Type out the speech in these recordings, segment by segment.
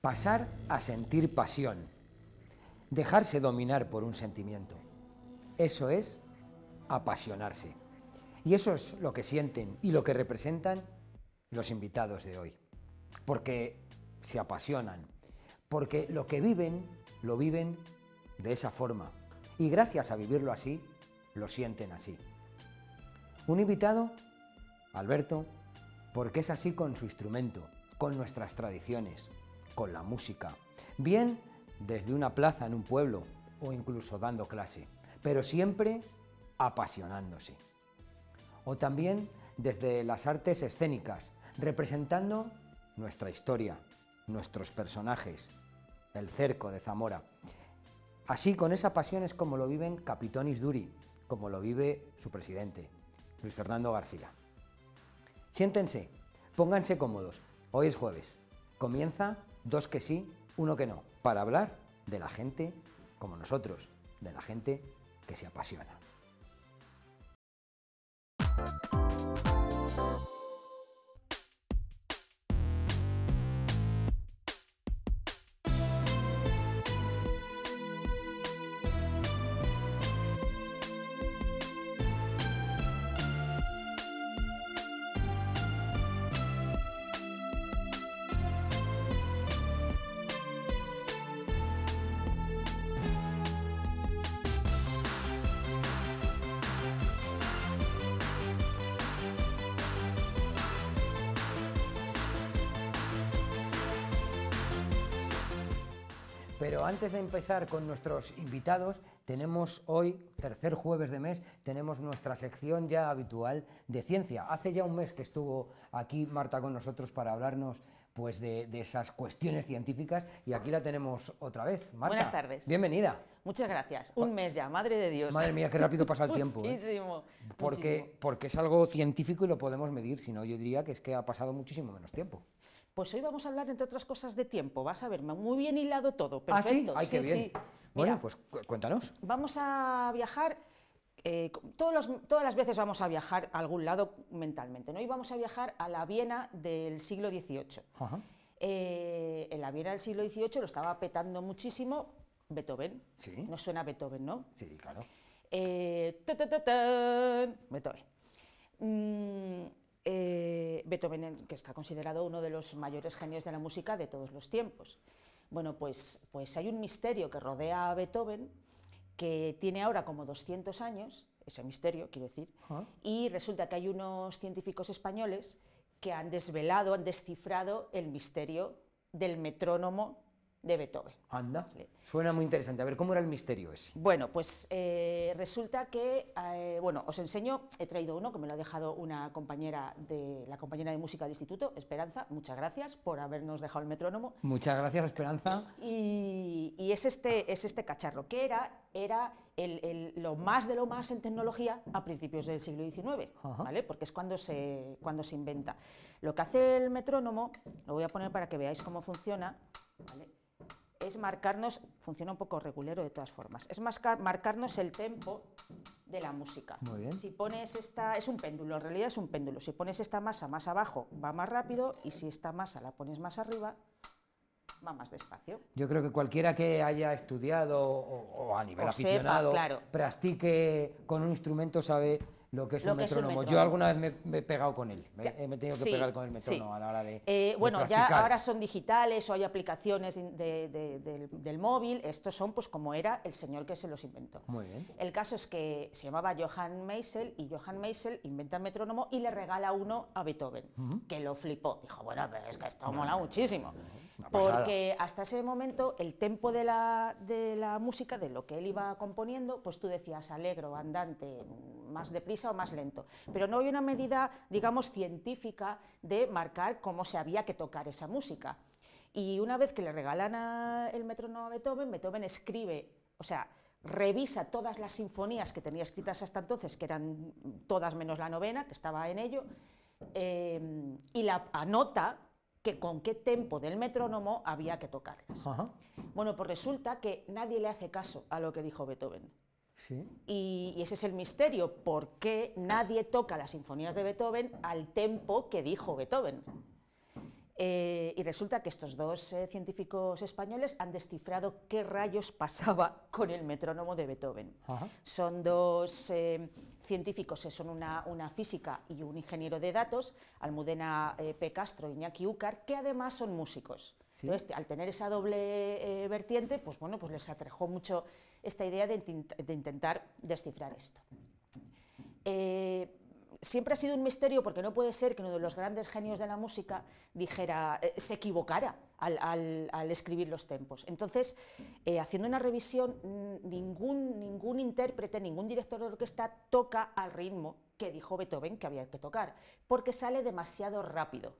Pasar a sentir pasión, dejarse dominar por un sentimiento. Eso es apasionarse. Y eso es lo que sienten y lo que representan los invitados de hoy. Porque se apasionan, porque lo que viven, lo viven de esa forma. Y gracias a vivirlo así, lo sienten así. Un invitado, Alberto, porque es así con su instrumento, con nuestras tradiciones, con la música. Bien desde una plaza en un pueblo o incluso dando clase, pero siempre apasionándose. O también desde las artes escénicas, representando nuestra historia, nuestros personajes, el cerco de Zamora. Así, con esa pasión es como lo viven Capitonis Duri, como lo vive su presidente, Luis Fernando García. Siéntense, pónganse cómodos. Hoy es jueves. Comienza Dos que sí, uno que no, para hablar de la gente como nosotros, de la gente que se apasiona. Pero antes de empezar con nuestros invitados, tenemos hoy, tercer jueves de mes, tenemos nuestra sección ya habitual de ciencia. Hace ya un mes que estuvo aquí Marta con nosotros para hablarnos pues, de esas cuestiones científicas y aquí la tenemos otra vez. Marta, buenas tardes. Bienvenida. Muchas gracias. Un mes ya, madre de Dios. Madre mía, qué rápido pasa el tiempo. Muchísimo. Porque es algo científico y lo podemos medir, si no yo diría que es que ha pasado muchísimo menos tiempo. Pues hoy vamos a hablar, entre otras cosas, de tiempo. Vas a ver, muy bien hilado todo, perfecto. ¿Ah, sí? ¡Ay, qué bien! Sí. Bueno, mira, pues cuéntanos. Vamos a viajar, todas las veces vamos a viajar a algún lado mentalmente, ¿no? Y vamos a viajar a la Viena del siglo XVIII. Ajá. En la Viena del siglo XVIII lo estaba petando muchísimo Beethoven. ¿Sí? ¿Nos suena Beethoven, no? Sí, claro. Beethoven. Beethoven, que está considerado uno de los mayores genios de la música de todos los tiempos. Bueno, pues hay un misterio que rodea a Beethoven, que tiene ahora como 200 años, ese misterio, quiero decir, y resulta que hay unos científicos españoles que han desvelado, han descifrado el misterio del metrónomo de Beethoven. Anda, suena muy interesante. A ver, ¿cómo era el misterio ese? Bueno, pues resulta que, bueno, os enseño, he traído uno que me lo ha dejado una compañera la compañera de música del instituto, Esperanza, muchas gracias por habernos dejado el metrónomo. Muchas gracias, Esperanza. Y es este cacharro, que era lo más de lo más en tecnología a principios del siglo XIX, ¿vale? Porque es cuando se inventa. Lo que hace el metrónomo, lo voy a poner para que veáis cómo funciona, ¿vale? Es marcarnos, funciona un poco regulero de todas formas, es marcarnos el tempo de la música. Muy bien. Si pones es un péndulo, en realidad es un péndulo, si pones esta masa más abajo va más rápido y si esta masa la pones más arriba va más despacio. Yo creo que cualquiera que haya estudiado o a nivel aficionado, claro, practique con un instrumento sabe lo que es un metrónomo. Yo alguna vez me he pegado con él, me he tenido que pegar con el metrónomo a la hora de bueno, practicar. Ya ahora son digitales o hay aplicaciones del móvil, estos son pues como era el señor que se los inventó. Muy bien. El caso es que se llamaba Johann Meisel y Johann Meisel inventa el metrónomo y le regala uno a Beethoven, que lo flipó. Dijo, bueno, pero es que esto mola muchísimo. Porque hasta ese momento el tempo de la música, de lo que él iba componiendo, pues tú decías alegro, andante, más deprisa o más lento, pero no había una medida, digamos, científica de marcar cómo se había que tocar esa música. Y una vez que le regalan el metrónomo a Beethoven, Beethoven escribe, o sea, revisa todas las sinfonías que tenía escritas hasta entonces, que eran todas menos la novena, que estaba en ello, y la anota con qué tempo del metrónomo había que tocarlas. Ajá. Bueno, pues resulta que nadie le hace caso a lo que dijo Beethoven. Sí. Y ese es el misterio, ¿por qué nadie toca las sinfonías de Beethoven al tempo que dijo Beethoven? Y resulta que estos dos científicos españoles han descifrado qué rayos pasaba con el metrónomo de Beethoven. Ajá. Son dos científicos, son una física y un ingeniero de datos, Almudena P. Castro y Iñaki Úcar, que además son músicos. ¿Sí? Entonces, al tener esa doble vertiente, pues bueno, pues les atrajo mucho esta idea de intentar descifrar esto. Siempre ha sido un misterio porque no puede ser que uno de los grandes genios de la música se equivocara al escribir los tempos. Entonces, haciendo una revisión, ningún intérprete, ningún director de orquesta toca al ritmo que dijo Beethoven que había que tocar, porque sale demasiado rápido.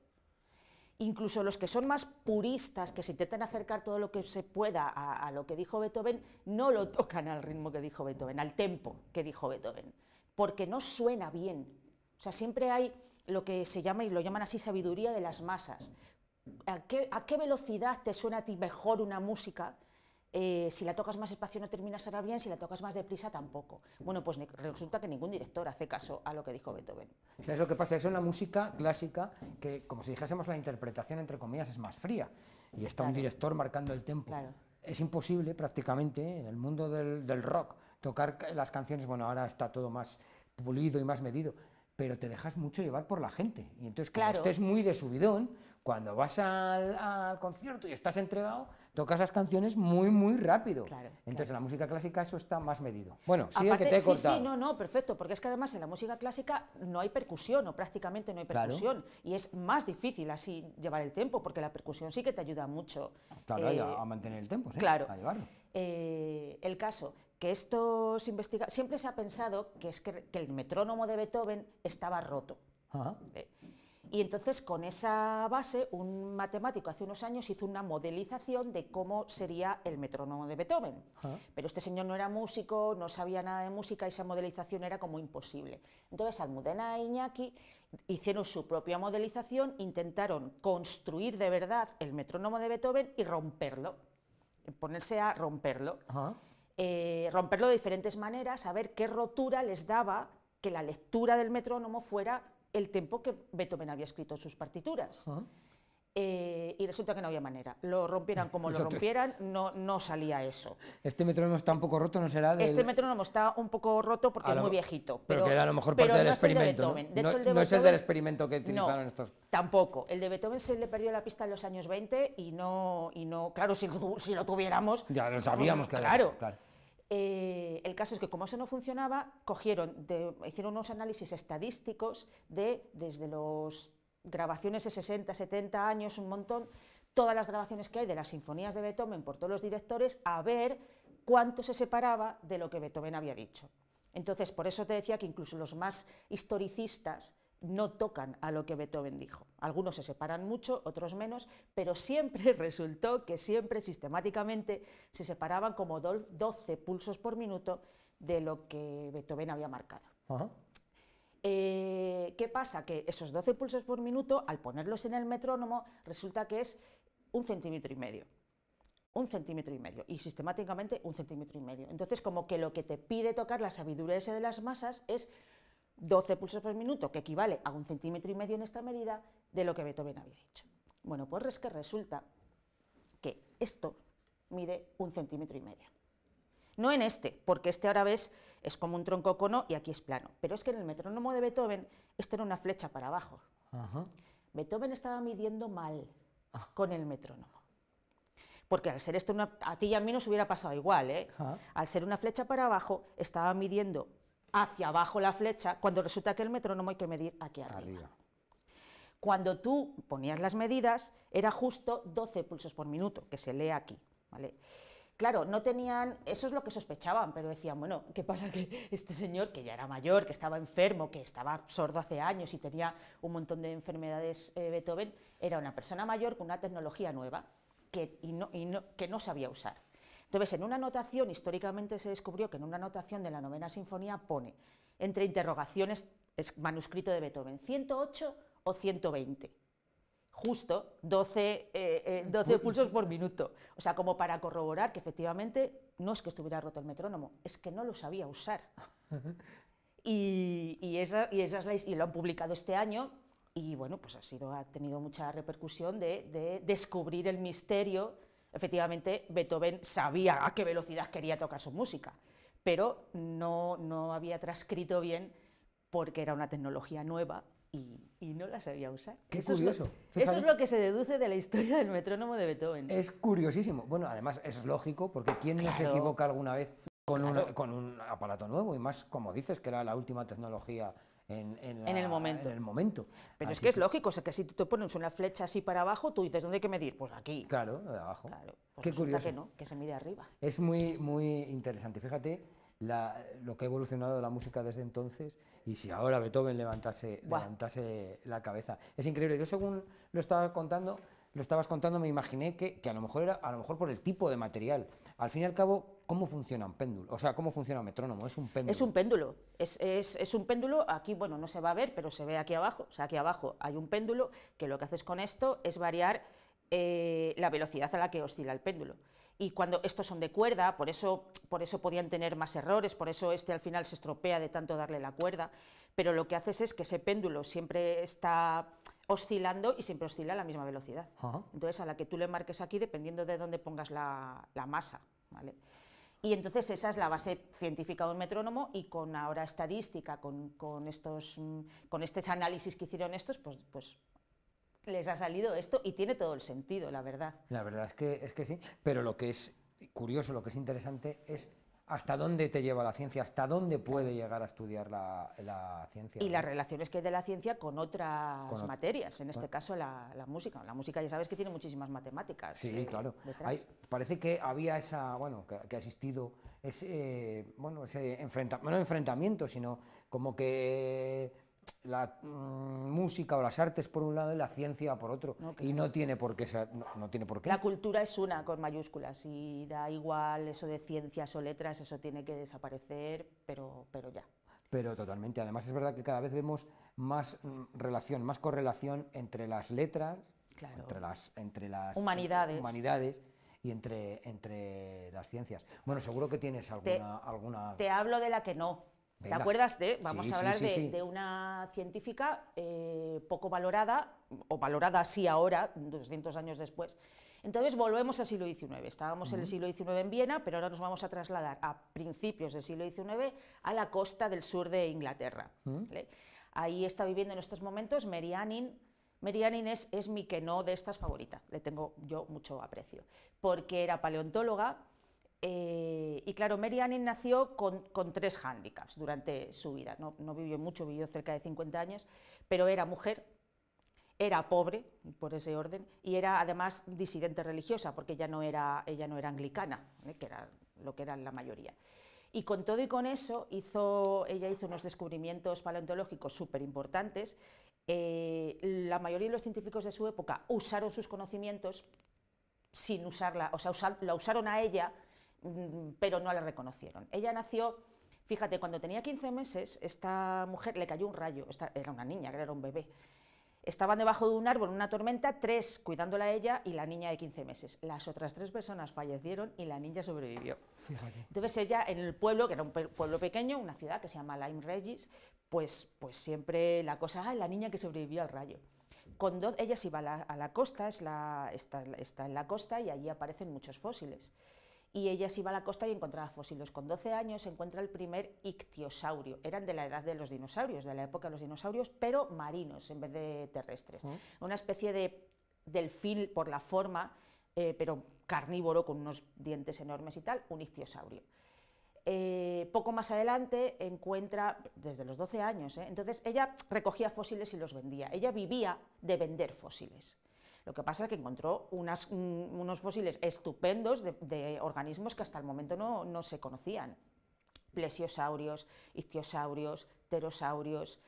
Incluso los que son más puristas, que se intentan acercar todo lo que se pueda a lo que dijo Beethoven, no lo tocan al ritmo que dijo Beethoven, al tempo que dijo Beethoven, porque no suena bien. O sea, siempre hay lo que se llama, y lo llaman así, sabiduría de las masas. ¿A qué velocidad te suena a ti mejor una música? Si la tocas más despacio no termina de sonar bien, si la tocas más deprisa tampoco. Bueno, pues resulta que ningún director hace caso a lo que dijo Beethoven. ¿Sabes lo que pasa? Eso en la música clásica, que como si dijésemos la interpretación, entre comillas, es más fría, y está un director marcando el tempo. Claro. Es imposible prácticamente en el mundo del rock tocar las canciones, bueno, ahora está todo más pulido y más medido, pero te dejas mucho llevar por la gente, y entonces como estés muy de subidón, cuando vas al concierto y estás entregado, tocas las canciones muy rápido. Entonces en la música clásica eso está más medido. Bueno, sigue. Aparte, que te he cortado. Sí, no, perfecto, porque es que además en la música clásica no hay percusión, o prácticamente no hay percusión, y es más difícil así llevar el tempo, porque la percusión sí que te ayuda mucho. Claro, a mantener el tempo, ¿sí? Claro. A llevarlo. El caso, que estos investigadores, siempre se ha pensado que el metrónomo de Beethoven estaba roto. Y entonces, con esa base, un matemático hace unos años hizo una modelización de cómo sería el metrónomo de Beethoven. Pero este señor no era músico, no sabía nada de música, y esa modelización era como imposible. Entonces, Almudena e Iñaki hicieron su propia modelización, intentaron construir de verdad el metrónomo de Beethoven y romperlo, ponerse a romperlo. Romperlo de diferentes maneras, a ver qué rotura les daba que la lectura del metrónomo fuera el tempo que Beethoven había escrito en sus partituras. Y resulta que no había manera. Lo rompieran como lo rompieran, no salía eso. Este metrónomo está un poco roto, ¿no será? Este metrónomo está un poco roto porque es muy viejito. Pero que era a lo mejor parte del experimento, ¿no? De hecho, el de Beethoven, no es el del experimento que utilizaron estos. Tampoco. El de Beethoven se le perdió la pista en los años 20 y no claro, si lo tuviéramos... Ya lo sabíamos, pues, claro. El caso es que como eso no funcionaba, hicieron unos análisis estadísticos desde las grabaciones de 60, 70 años, un montón, todas las grabaciones que hay de las sinfonías de Beethoven por todos los directores, a ver cuánto se separaba de lo que Beethoven había dicho. Entonces, por eso te decía que incluso los más historicistas no tocan a lo que Beethoven dijo. Algunos se separan mucho, otros menos, pero siempre resultó que siempre sistemáticamente se separaban como 12 pulsos por minuto de lo que Beethoven había marcado. ¿Qué pasa? Que esos 12 pulsos por minuto, al ponerlos en el metrónomo, resulta que es 1,5 centímetros. 1,5 centímetros, y sistemáticamente 1,5 centímetros. Entonces, como que lo que te pide tocar la sabiduría esa de las masas es 12 pulsos por minuto, que equivale a 1,5 centímetros en esta medida de lo que Beethoven había dicho. Bueno, pues es que resulta que esto mide 1,5 centímetros. No en este, porque este ahora ves es como un troncocono y aquí es plano, pero es que en el metrónomo de Beethoven esto era una flecha para abajo. Beethoven estaba midiendo mal con el metrónomo. Porque al ser esto a ti y a mí nos hubiera pasado igual, ¿eh? Al ser una flecha para abajo, estaba midiendo hacia abajo la flecha, cuando resulta que el metrónomo hay que medir aquí arriba. Cuando tú ponías las medidas, era justo 12 pulsos por minuto, que se lee aquí, ¿vale? Claro, no tenían, eso es lo que sospechaban, pero decían, bueno, ¿qué pasa? Que este señor, que ya era mayor, que estaba enfermo, que estaba sordo hace años y tenía un montón de enfermedades, Beethoven, era una persona mayor con una tecnología nueva que no sabía usar. Entonces, en una anotación, históricamente se descubrió que en una anotación de la Novena Sinfonía pone, entre interrogaciones, es manuscrito de Beethoven, 108 o 120. Justo 12 pulsos por minuto. O sea, como para corroborar que efectivamente no es que estuviera roto el metrónomo, es que no lo sabía usar. Y lo han publicado este año y bueno, pues ha tenido mucha repercusión de descubrir el misterio. Efectivamente, Beethoven sabía a qué velocidad quería tocar su música, pero no había transcrito bien porque era una tecnología nueva y no la sabía usar. Qué curioso. Eso es lo que se deduce de la historia del metrónomo de Beethoven. Es curiosísimo. Bueno, además es lógico, porque ¿quién no se equivoca alguna vez con un aparato nuevo? Y más, como dices, que era la última tecnología en el momento. Pero es que es lógico, o sea, que si tú te pones una flecha así para abajo, tú dices, ¿dónde hay que medir? Pues aquí. Claro, de abajo. Claro, pues qué curioso. Que no, que se mide arriba. Es muy, muy interesante. Fíjate lo que ha evolucionado la música desde entonces, y si ahora Beethoven levantase la cabeza. Es increíble. Yo, según lo estabas contando, me imaginé que a lo mejor era por el tipo de material. Al fin y al cabo, ¿cómo funciona un péndulo? O sea, ¿cómo funciona un metrónomo? Es un péndulo. Es un péndulo. Es un péndulo. Aquí, bueno, no se va a ver, pero se ve aquí abajo. O sea, aquí abajo hay un péndulo que lo que haces con esto es variar la velocidad a la que oscila el péndulo. Y cuando estos son de cuerda, por eso podían tener más errores, por eso al final se estropea de tanto darle la cuerda, pero lo que haces es que ese péndulo siempre está oscilando y siempre oscila a la misma velocidad. Entonces, a la que tú le marques aquí, dependiendo de dónde pongas la masa, ¿vale? Y entonces esa es la base científica de un metrónomo, y con ahora estadística, con estos análisis que hicieron estos, pues les ha salido esto y tiene todo el sentido, la verdad. La verdad es que sí, pero lo que es curioso, lo que es interesante es hasta dónde te lleva la ciencia, hasta dónde puede llegar a estudiar la ciencia. Y las relaciones que hay de la ciencia con otras materias, en este caso la música. La música, ya sabes que tiene muchísimas matemáticas. Sí, claro. Parece que había que ha existido ese enfrentamiento, sino como que la música o las artes por un lado y la ciencia por otro, y no tiene por qué ser, no tiene por qué. La cultura es una con mayúsculas, y da igual eso de ciencias o letras, eso tiene que desaparecer, pero ya. Pero totalmente. Además, es verdad que cada vez vemos más relación, más correlación entre las letras, claro, entre las humanidades y entre las ciencias. Bueno, seguro que tienes alguna... Te hablo de la que no. Venga. ¿Te acuerdas vamos a hablar de una científica poco valorada, o valorada así ahora, 200 años después? Entonces volvemos al siglo XIX. Estábamos en el siglo XIX en Viena, pero ahora nos vamos a trasladar a principios del siglo XIX a la costa del sur de Inglaterra. ¿Vale? Ahí está viviendo en estos momentos Mary Anning. Mary Anning es mi que no de estas favorita, le tengo yo mucho aprecio, porque era paleontóloga. Y claro, Mary Anning nació con 3 hándicaps durante su vida. No vivió mucho, vivió cerca de 50 años, pero era mujer, era pobre, por ese orden, y era además disidente religiosa, porque ella no era anglicana, que era lo que eran la mayoría. Y con todo y con eso, ella hizo unos descubrimientos paleontológicos súper importantes. La mayoría de los científicos de su época usaron sus conocimientos sin usarla, o sea, la usaron a ella, pero no la reconocieron. Ella nació, fíjate, cuando tenía 15 meses, esta mujer le cayó un rayo, era una niña, era un bebé. Estaban debajo de un árbol en una tormenta, 3 cuidándola a ella y la niña de 15 meses. Las otras 3 personas fallecieron y la niña sobrevivió. Fíjate. Entonces ella, en el pueblo, que era un pueblo pequeño, una ciudad que se llama Lyme Regis, pues siempre la cosa, la niña que sobrevivió al rayo. Ella se iba a la costa, está en la costa, y allí aparecen muchos fósiles. Y ella se iba a la costa y encontraba fósiles. Con 12 años se encuentra el primer ictiosaurio. Eran de la edad de los dinosaurios, de la época de los dinosaurios, pero marinos en vez de terrestres. Una especie de delfín por la forma, pero carnívoro con unos dientes enormes y tal, un ictiosaurio. Poco más adelante encuentra, desde los 12 años, entonces ella recogía fósiles y los vendía. Ella vivía de vender fósiles. Lo que pasa es que encontró unos fósiles estupendos de organismos que hasta el momento no se conocían. Plesiosaurios, ictiosaurios, pterosaurios.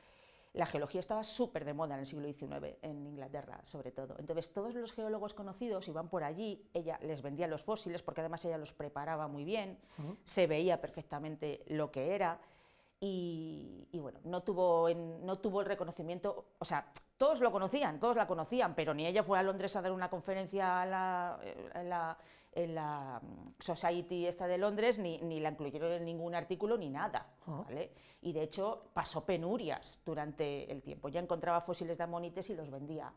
La geología estaba súper de moda en el siglo XIX, en Inglaterra sobre todo. Entonces todos los geólogos conocidos iban por allí, ella les vendía los fósiles, porque además ella los preparaba muy bien, se veía perfectamente lo que era, y bueno, no tuvo el reconocimiento, o sea, todos lo conocían, todos la conocían, pero ni ella fue a Londres a dar una conferencia en la Society esta de Londres, ni la incluyeron en ningún artículo ni nada, ¿vale? Y de hecho pasó penurias durante el tiempo. Ya encontraba fósiles de amonites y los vendía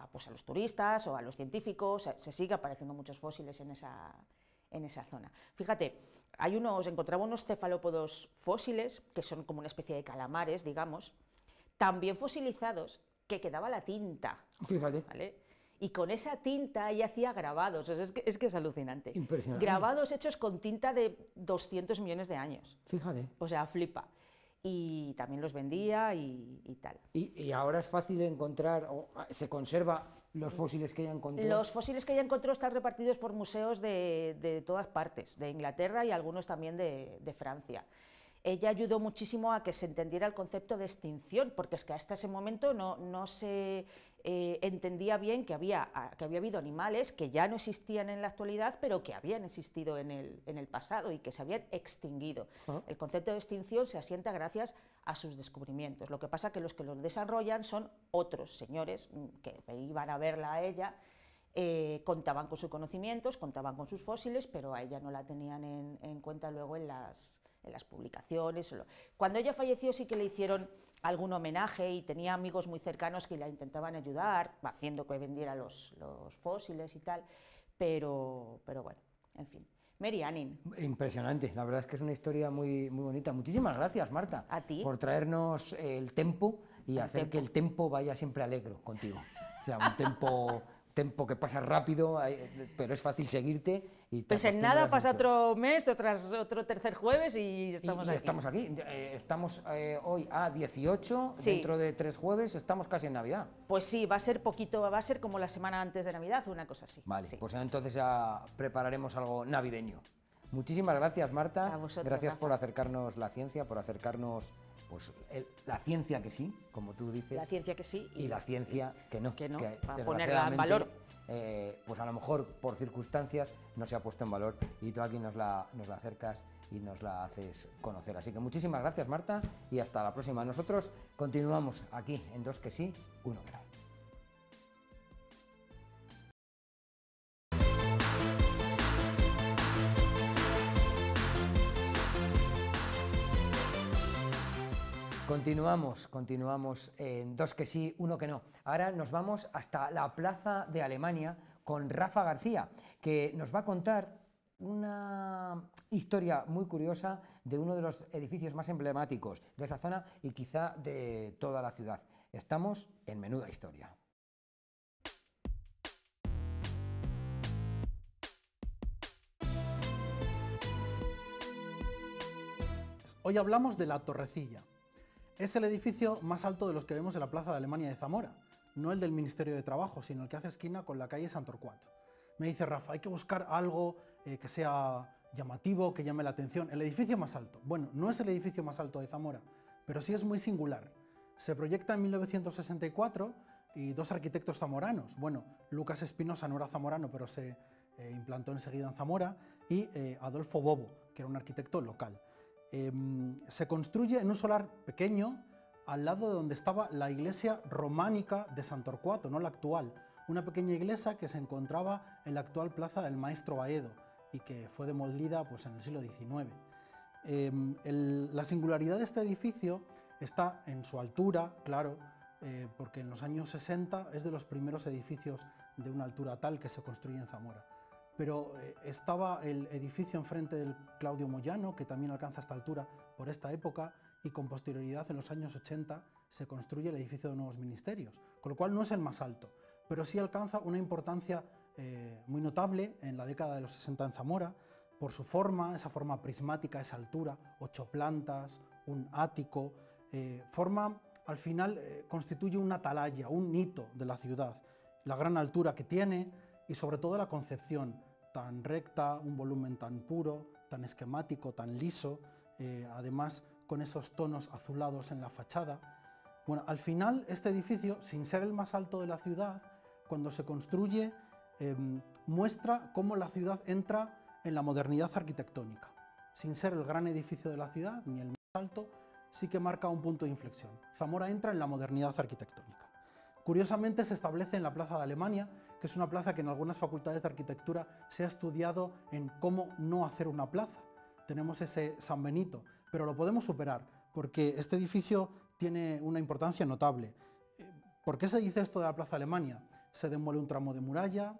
pues a los turistas o a los científicos. Se sigue apareciendo muchos fósiles en esa zona. Fíjate, encontraba unos cefalópodos fósiles, que son como una especie de calamares, digamos, también fosilizados, que quedaba la tinta. Fíjate. ¿Vale? Y con esa tinta ella hacía grabados, es que es alucinante. Impresionante. Grabados hechos con tinta de 200 millones de años. Fíjate. O sea, flipa. Y también los vendía y tal. ¿Y ahora es fácil encontrar, o se conserva los fósiles que ella encontró? Los fósiles que ella encontró están repartidos por museos de todas partes, de Inglaterra y algunos también de Francia. Ella ayudó muchísimo a que se entendiera el concepto de extinción, porque es que hasta ese momento no se entendía bien que había habido animales que ya no existían en la actualidad, pero que habían existido en el pasado y que se habían extinguido. El concepto de extinción se asienta gracias a sus descubrimientos. Lo que pasa es que los desarrollan son otros señores que iban a verla a ella. Contaban con sus conocimientos, contaban con sus fósiles, pero a ella no la tenían en cuenta luego en las publicaciones. Cuando ella falleció sí que le hicieron algún homenaje y tenía amigos muy cercanos que la intentaban ayudar, haciendo que vendiera los fósiles y tal, pero bueno, en fin. Mary Anning. Impresionante, la verdad es que es una historia muy, muy bonita. Muchísimas gracias, Marta, a ti, por traernos el tempo y hacer que el tempo vaya siempre alegro contigo. O sea, un tempo que pasa rápido, pero es fácil seguirte. Y pues en nada pasa otro mes, otro tercer jueves y estamos aquí. Estamos aquí. Estamos hoy a 18, sí. Dentro de 3 jueves estamos casi en Navidad. Pues sí, va a ser poquito, va a ser como la semana antes de Navidad, una cosa así. Vale, sí. Pues entonces ya prepararemos algo navideño. Muchísimas gracias, Marta. A vosotros, gracias Rafa. por acercarnos la ciencia, por acercarnos pues la ciencia que sí, como tú dices. La ciencia que sí. Y la ciencia que no. Que no, que, para ponerla en valor. Pues a lo mejor por circunstancias no se ha puesto en valor y tú aquí nos la acercas y nos la haces conocer. Así que muchísimas gracias, Marta, y hasta la próxima. Nosotros continuamos aquí en Dos que sí, uno que no. Continuamos en Dos que sí, uno que no. Ahora nos vamos hasta la Plaza de Alemania con Rafa García, que nos va a contar una historia muy curiosa de uno de los edificios más emblemáticos de esa zona y quizá de toda la ciudad. Estamos en Menuda Historia. Hoy hablamos de la Torrecilla. Es el edificio más alto de los que vemos en la Plaza de Alemania de Zamora, no el del Ministerio de Trabajo, sino el que hace esquina con la calle Sant Torquat. Me dice Rafa, hay que buscar algo que sea llamativo, que llame la atención. El edificio más alto. Bueno, no es el edificio más alto de Zamora, pero sí es muy singular. Se proyecta en 1964 y 2 arquitectos zamoranos. Bueno, Lucas Espinosa no era zamorano, pero se implantó enseguida en Zamora, y Adolfo Bobo, que era un arquitecto local. Se construye en un solar pequeño al lado de donde estaba la iglesia románica de Sant Torquato, no la actual, una pequeña iglesia que se encontraba en la actual plaza del Maestro Baedo y que fue demolida pues, en el siglo XIX. La singularidad de este edificio está en su altura, claro, porque en los años 60 es de los primeros edificios de una altura tal que se construye en Zamora. Pero estaba el edificio enfrente del Claudio Moyano, que también alcanza esta altura por esta época, y con posterioridad en los años 80 se construye el edificio de Nuevos Ministerios, con lo cual no es el más alto, pero sí alcanza una importancia muy notable en la década de los 60 en Zamora, por su forma, esa forma prismática, esa altura, 8 plantas, un ático, al final constituye una atalaya, un hito de la ciudad, la gran altura que tiene, y sobre todo la concepción tan recta, un volumen tan puro, tan esquemático, tan liso, además con esos tonos azulados en la fachada. Bueno, al final este edificio, sin ser el más alto de la ciudad, cuando se construye, muestra cómo la ciudad entra en la modernidad arquitectónica. Sin ser el gran edificio de la ciudad, ni el más alto, sí que marca un punto de inflexión. Zamora entra en la modernidad arquitectónica. Curiosamente se establece en la Plaza de Alemania, que es una plaza que en algunas facultades de arquitectura se ha estudiado en cómo no hacer una plaza. Tenemos ese San Benito, pero lo podemos superar, porque este edificio tiene una importancia notable. ¿Por qué se dice esto de la Plaza de Alemania? Se demuele un tramo de muralla,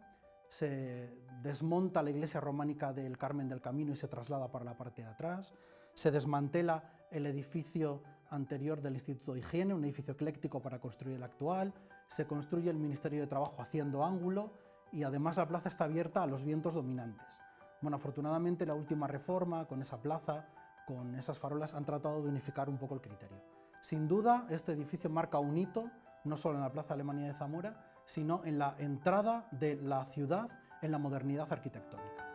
se desmonta la iglesia románica del Carmen del Camino y se traslada para la parte de atrás, se desmantela el edificio anterior del Instituto de Higiene, un edificio ecléctico para construir el actual, se construye el Ministerio de Trabajo haciendo ángulo y además la plaza está abierta a los vientos dominantes. Bueno, afortunadamente la última reforma con esa plaza, con esas farolas, han tratado de unificar un poco el criterio. Sin duda, este edificio marca un hito, no solo en la Plaza Alemania de Zamora, sino en la entrada de la ciudad en la modernidad arquitectónica.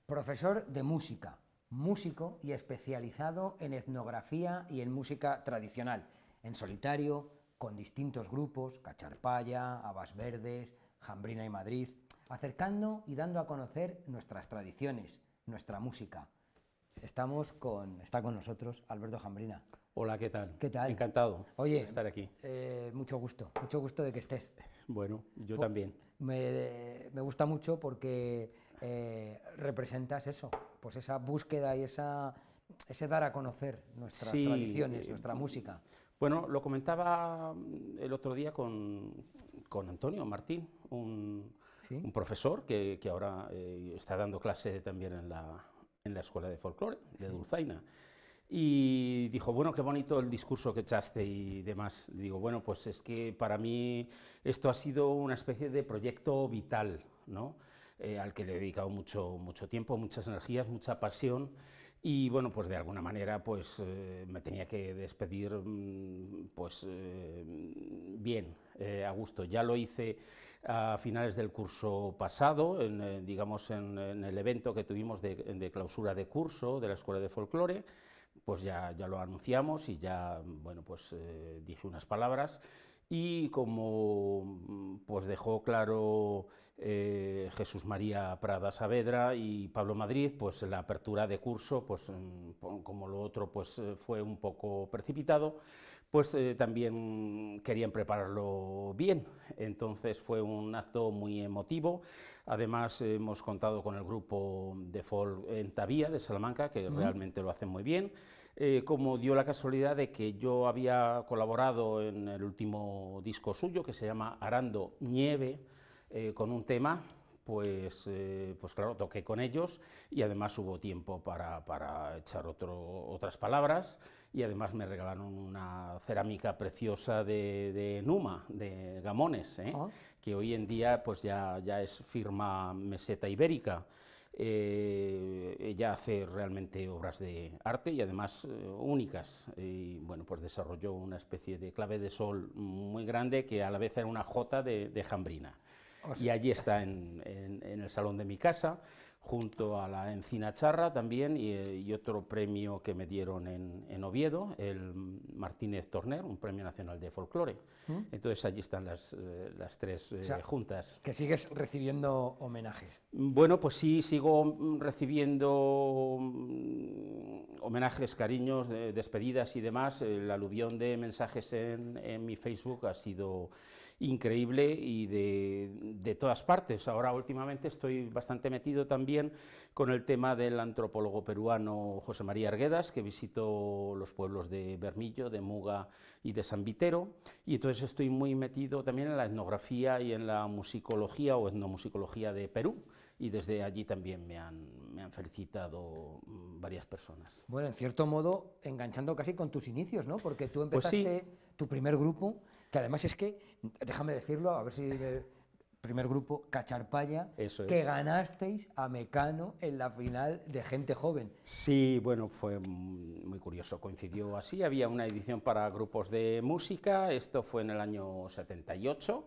Profesor de música, músico y especializado en etnografía y en música tradicional, en solitario, con distintos grupos, Cacharpaya, Habas Verdes, Jambrina y Madrid, acercando y dando a conocer nuestras tradiciones, nuestra música. Está con nosotros Alberto Jambrina. Hola, ¿qué tal? ¿Qué tal? Encantado de estar aquí. Mucho gusto de que estés. Bueno, yo también. Me gusta mucho porque representas eso, pues esa búsqueda y ese dar a conocer nuestras tradiciones, nuestra música. Bueno, lo comentaba el otro día con Antonio Martín, un profesor que ahora está dando clase también en la Escuela de Folclore de Dulzaina. Y dijo, bueno, qué bonito el discurso que echaste y demás. Digo, bueno, pues es que para mí esto ha sido una especie de proyecto vital, ¿no? Al que le he dedicado mucho tiempo, muchas energías, mucha pasión. Y bueno, pues de alguna manera pues me tenía que despedir bien, a gusto. Ya lo hice a finales del curso pasado, digamos en el evento que tuvimos de clausura de curso de la Escuela de Folclore. Pues ya lo anunciamos y ya, bueno, pues dije unas palabras y como pues dejó claro Jesús María Prada Saavedra y Pablo Madrid, pues la apertura de curso, pues como lo otro pues fue un poco precipitado, pues también querían prepararlo bien, entonces fue un acto muy emotivo. Además hemos contado con el grupo de folk en Tavía de Salamanca, que realmente lo hacen muy bien. Como dio la casualidad de que yo había colaborado en el último disco suyo, que se llama Arando Nieve, con un tema, pues claro, toqué con ellos y además hubo tiempo para echar otras palabras y además me regalaron una cerámica preciosa de Numa, de Gamones, que hoy en día pues ya es firma Meseta Ibérica. Ella hace realmente obras de arte y además únicas y bueno, pues desarrolló una especie de clave de sol muy grande que a la vez era una jota de Jambrina. Y allí está en el salón de mi casa, junto a la Encina Charra también, y otro premio que me dieron en Oviedo, el Martínez Torner, un premio nacional de folclore. Entonces allí están las tres juntas. Que sigues recibiendo homenajes. Bueno, pues sí, sigo recibiendo homenajes, cariños, despedidas y demás. El aluvión de mensajes en mi Facebook ha sido increíble y de todas partes. Ahora últimamente estoy bastante metido también con el tema del antropólogo peruano José María Arguedas, que visitó los pueblos de Bermillo, de Muga y de San Vitero, y entonces estoy muy metido también en la etnografía y en la musicología o etnomusicología de Perú, y desde allí también me han felicitado varias personas. Bueno, en cierto modo, enganchando casi con tus inicios, ¿no? Porque tú empezaste pues sí. Tu primer grupo, que además es que, déjame decirlo, a ver si... primer grupo, Cacharpaya, que ganasteis a Mecano en la final de Gente Joven. Sí, bueno, fue muy curioso, coincidió así, había una edición para grupos de música, esto fue en el año 78,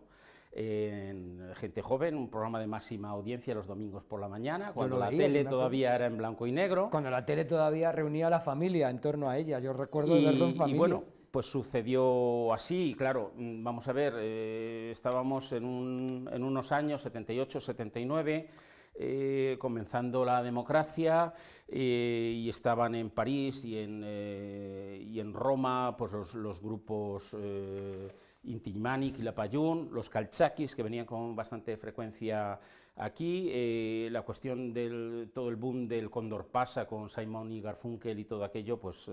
en Gente Joven, un programa de máxima audiencia los domingos por la mañana, cuando lo la veía, tele me todavía era en blanco y negro. Cuando la tele todavía reunía a la familia en torno a ella, yo recuerdo verlo en familia. Y bueno, pues sucedió así, claro, vamos a ver, estábamos en unos años, 78, 79, comenzando la democracia, y estaban en París y en Roma pues los grupos Inti Illimani, Quilapayún, los calchaquis, que venían con bastante frecuencia aquí, la cuestión del todo el boom del Cóndor Pasa con Simon y Garfunkel y todo aquello, pues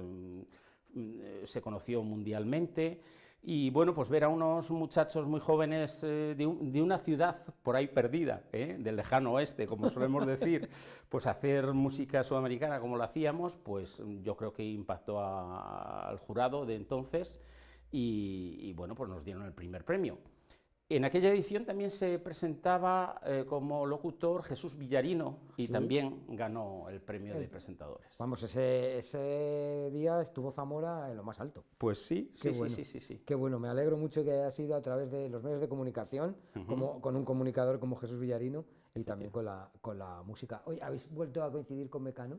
se conoció mundialmente. Y bueno, pues ver a unos muchachos muy jóvenes de una ciudad por ahí perdida, del lejano oeste, como solemos decir, pues hacer música sudamericana como lo hacíamos, pues yo creo que impactó al jurado de entonces y bueno, pues nos dieron el primer premio. En aquella edición también se presentaba como locutor Jesús Villarino y también ganó el premio de presentadores. Vamos, ese día estuvo Zamora en lo más alto. Pues sí, Qué sí, bueno. sí. Qué bueno, me alegro mucho que haya sido a través de los medios de comunicación, con un comunicador como Jesús Villarino y también con la música. Oye, ¿habéis vuelto a coincidir con Mecano?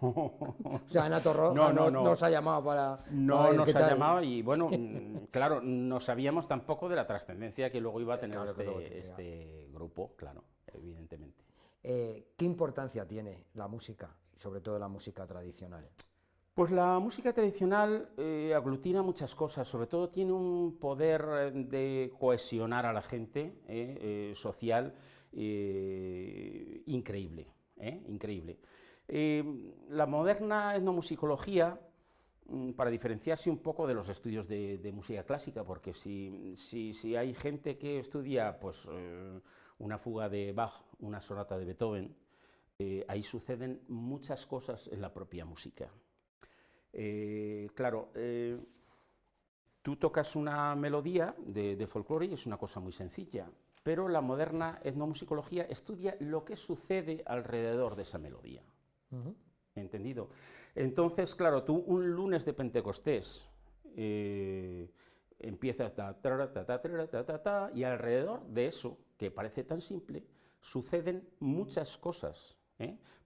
No. O sea, Ana Torroja no nos ha llamado para... No nos ha llamado y bueno, claro, no sabíamos tampoco de la trascendencia que luego iba a tener este grupo, claro, evidentemente. ¿Qué importancia tiene la música, sobre todo la música tradicional? Pues la música tradicional aglutina muchas cosas, sobre todo tiene un poder de cohesionar a la gente social increíble, increíble. La moderna etnomusicología, para diferenciarse un poco de los estudios de música clásica, porque si hay gente que estudia pues, una fuga de Bach, una sonata de Beethoven, ahí suceden muchas cosas en la propia música. Claro, tú tocas una melodía de folclore y es una cosa muy sencilla, pero la moderna etnomusicología estudia lo que sucede alrededor de esa melodía. ¿Entendido? Entonces, claro, tú un lunes de Pentecostés empiezas y alrededor de eso, que parece tan simple, suceden muchas cosas.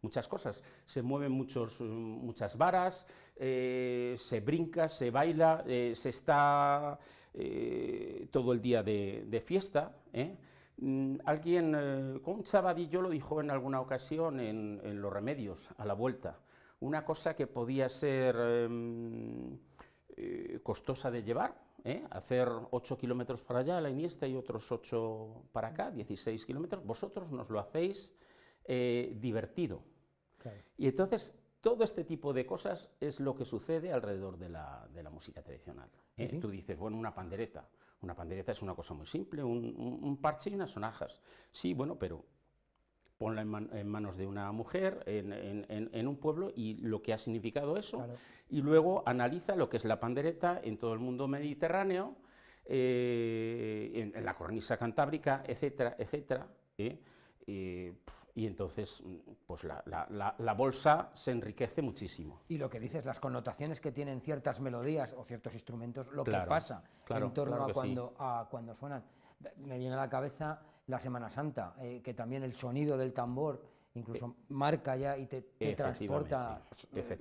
Muchas cosas. Se mueven muchas varas, se brinca, se baila, se está todo el día de fiesta. Alguien, Concha Vadillo lo dijo en alguna ocasión en Los Remedios, a la vuelta, una cosa que podía ser costosa de llevar, hacer 8 kilómetros para allá a la Iniesta y otros 8 para acá, 16 kilómetros, vosotros nos lo hacéis divertido. Claro. Y entonces todo este tipo de cosas es lo que sucede alrededor de la música tradicional. ¿Sí? Tú dices, bueno, una pandereta es una cosa muy simple, un parche y unas sonajas. Sí, bueno, pero ponla en manos de una mujer en un pueblo y lo que ha significado eso, claro. Y luego analiza lo que es la pandereta en todo el mundo mediterráneo, en la cornisa cantábrica, etcétera, etcétera. Y entonces, pues la bolsa se enriquece muchísimo. Y lo que dices, las connotaciones que tienen ciertas melodías o ciertos instrumentos, lo claro, que pasa en torno claro a cuando suenan. Me viene a la cabeza la Semana Santa, que también el sonido del tambor incluso marca ya y te transporta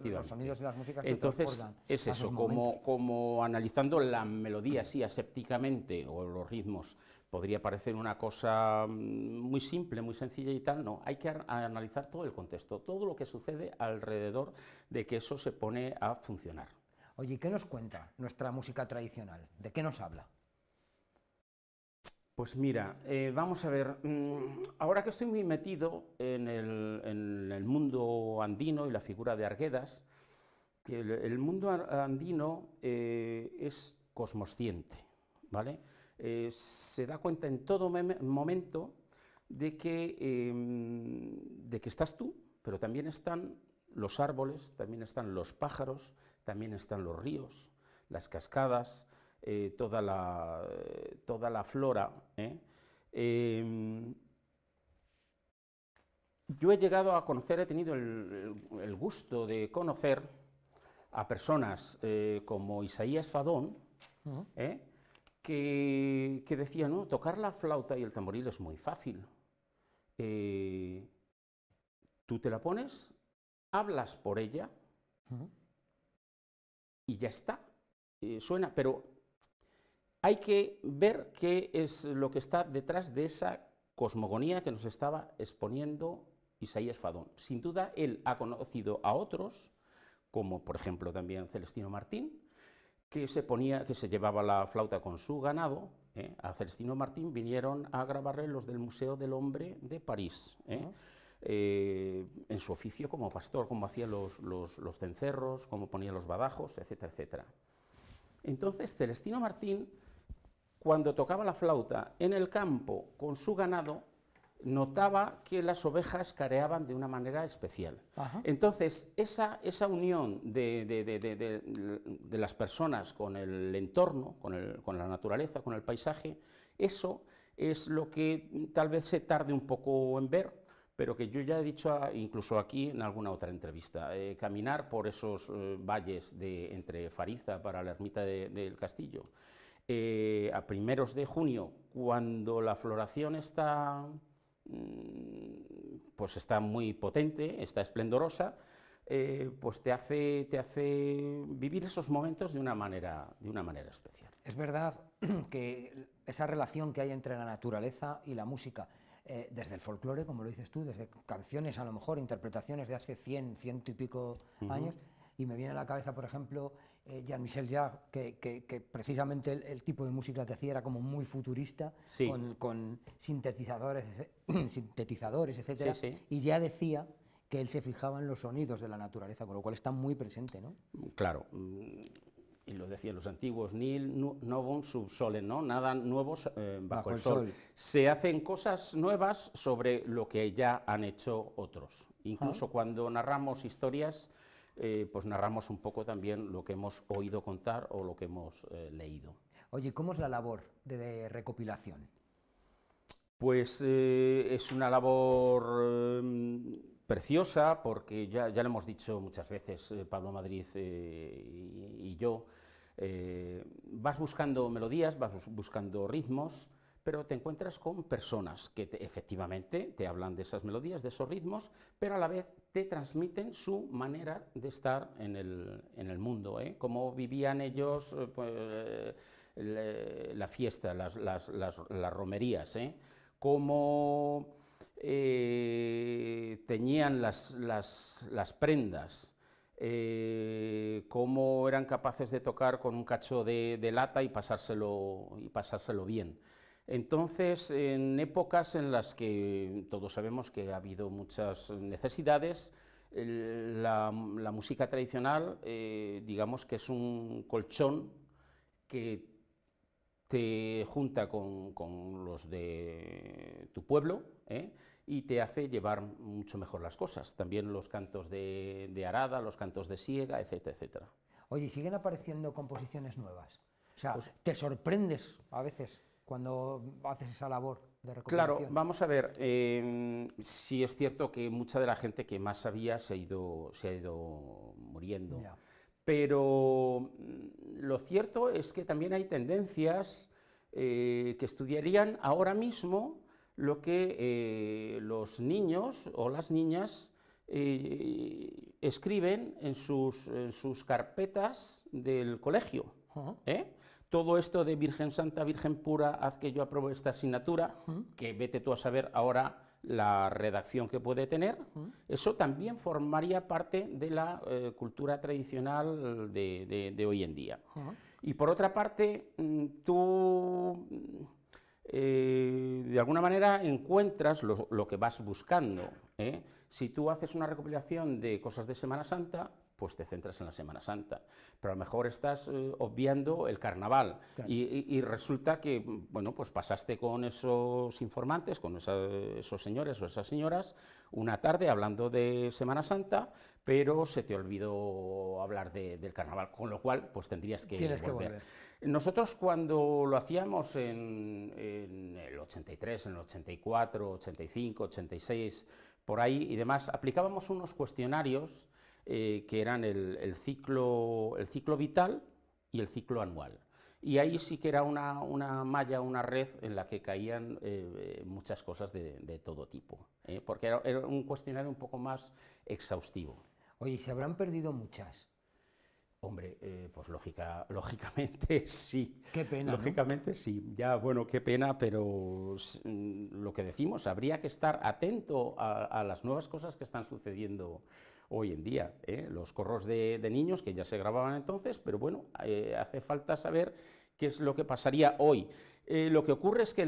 los sonidos y las músicas. Entonces es eso, como analizando la melodía así asépticamente o los ritmos, podría parecer una cosa muy simple, muy sencilla y tal, no, hay que analizar todo el contexto, todo lo que sucede alrededor de que eso se pone a funcionar. Oye, ¿qué nos cuenta nuestra música tradicional? ¿De qué nos habla? Pues mira, vamos a ver, ahora que estoy muy metido en el mundo andino y la figura de Arguedas, que el mundo andino es cosmosciente, ¿vale? Se da cuenta en todo momento de que estás tú, pero también están los árboles, también están los pájaros, también están los ríos, las cascadas, toda la flora. Yo he llegado a conocer, he tenido el gusto de conocer a personas como Isaías Fadón, que que decía, no, tocar la flauta y el tamboril es muy fácil. Tú te la pones, hablas por ella y ya está. Suena, pero hay que ver qué es lo que está detrás de esa cosmogonía que nos estaba exponiendo Isaías Fadón. Sin duda, él ha conocido a otros, como por ejemplo también Celestino Martín, que se llevaba la flauta con su ganado. A Celestino Martín vinieron a grabarle los del Museo del Hombre de París, en su oficio como pastor, cómo hacía los cencerros, cómo ponía los badajos, etcétera, etcétera. Entonces, Celestino Martín, cuando tocaba la flauta en el campo con su ganado, notaba que las ovejas careaban de una manera especial. Ajá. Entonces, esa unión de las personas con el entorno, con la naturaleza, con el paisaje, eso es lo que tal vez se tarde un poco en ver, pero que yo ya he dicho incluso aquí en alguna otra entrevista. Caminar por esos valles entre Fariza para la ermita del castillo, a primeros de junio, cuando la floración está muy potente, está esplendorosa, pues te hace vivir esos momentos de una manera especial. Es verdad que esa relación que hay entre la naturaleza y la música, desde el folclore, como lo dices tú, desde canciones, a lo mejor, interpretaciones de hace 100 y pico años, y me viene a la cabeza, por ejemplo, Jean-Michel Jarre, que precisamente el tipo de música que hacía era como muy futurista, sí, con sintetizadores, etcétera, sí, sí. Y ya decía que él se fijaba en los sonidos de la naturaleza, con lo cual está muy presente, ¿no? Claro. Y lo decían los antiguos, nil novum sub sole, ¿no? Nada nuevos bajo el sol. Se hacen cosas nuevas sobre lo que ya han hecho otros. Incluso cuando narramos historias, pues narramos un poco también lo que hemos oído contar o lo que hemos leído. Oye, ¿cómo es la labor de recopilación? Pues es una labor preciosa, porque ya lo hemos dicho muchas veces, Pablo Madrid y yo, vas buscando melodías, vas buscando ritmos, pero te encuentras con personas que efectivamente te hablan de esas melodías, de esos ritmos, pero a la vez te transmiten su manera de estar en el mundo, cómo vivían ellos la fiesta, las romerías, cómo teñían las prendas, cómo eran capaces de tocar con un cacho de lata y pasárselo bien. Entonces, en épocas en las que todos sabemos que ha habido muchas necesidades, la música tradicional, digamos que es un colchón que te junta con los de tu pueblo, y te hace llevar mucho mejor las cosas. También los cantos de arada, los cantos de siega, etcétera, etcétera. Oye, ¿siguen apareciendo composiciones nuevas? O sea, pues, ¿te sorprendes a veces cuando haces esa labor de recopilación? Claro, vamos a ver, sí es cierto que mucha de la gente que más sabía se ha ido muriendo. Ya. Pero lo cierto es que también hay tendencias que estudiarían ahora mismo lo que los niños o las niñas escriben en sus carpetas del colegio. Todo esto de Virgen Santa, Virgen Pura, haz que yo apruebe esta asignatura, que vete tú a saber ahora la redacción que puede tener, eso también formaría parte de la cultura tradicional de hoy en día. Y por otra parte, tú de alguna manera encuentras lo que vas buscando. Si tú haces una recopilación de cosas de Semana Santa, pues te centras en la Semana Santa, pero a lo mejor estás obviando el carnaval. Claro. Y resulta que, bueno, pues pasaste con esos informantes, con esos señores o esas señoras, una tarde hablando de Semana Santa, pero se te olvidó hablar del carnaval, con lo cual pues tendrías que volver. Nosotros cuando lo hacíamos en el 83, en el 84, 85, 86, por ahí y demás, aplicábamos unos cuestionarios que eran el ciclo vital y el ciclo anual. Y ahí sí que era una malla, una red en la que caían muchas cosas de todo tipo, porque era un cuestionario un poco más exhaustivo. Oye, ¿y se habrán perdido muchas? Hombre, pues lógicamente sí. Qué pena, lógicamente, ¿no? Sí. Ya, bueno, qué pena, pero lo que decimos, habría que estar atento a las nuevas cosas que están sucediendo hoy en día. Los corros de niños, que ya se grababan entonces, pero bueno, hace falta saber qué es lo que pasaría hoy. Lo que ocurre es que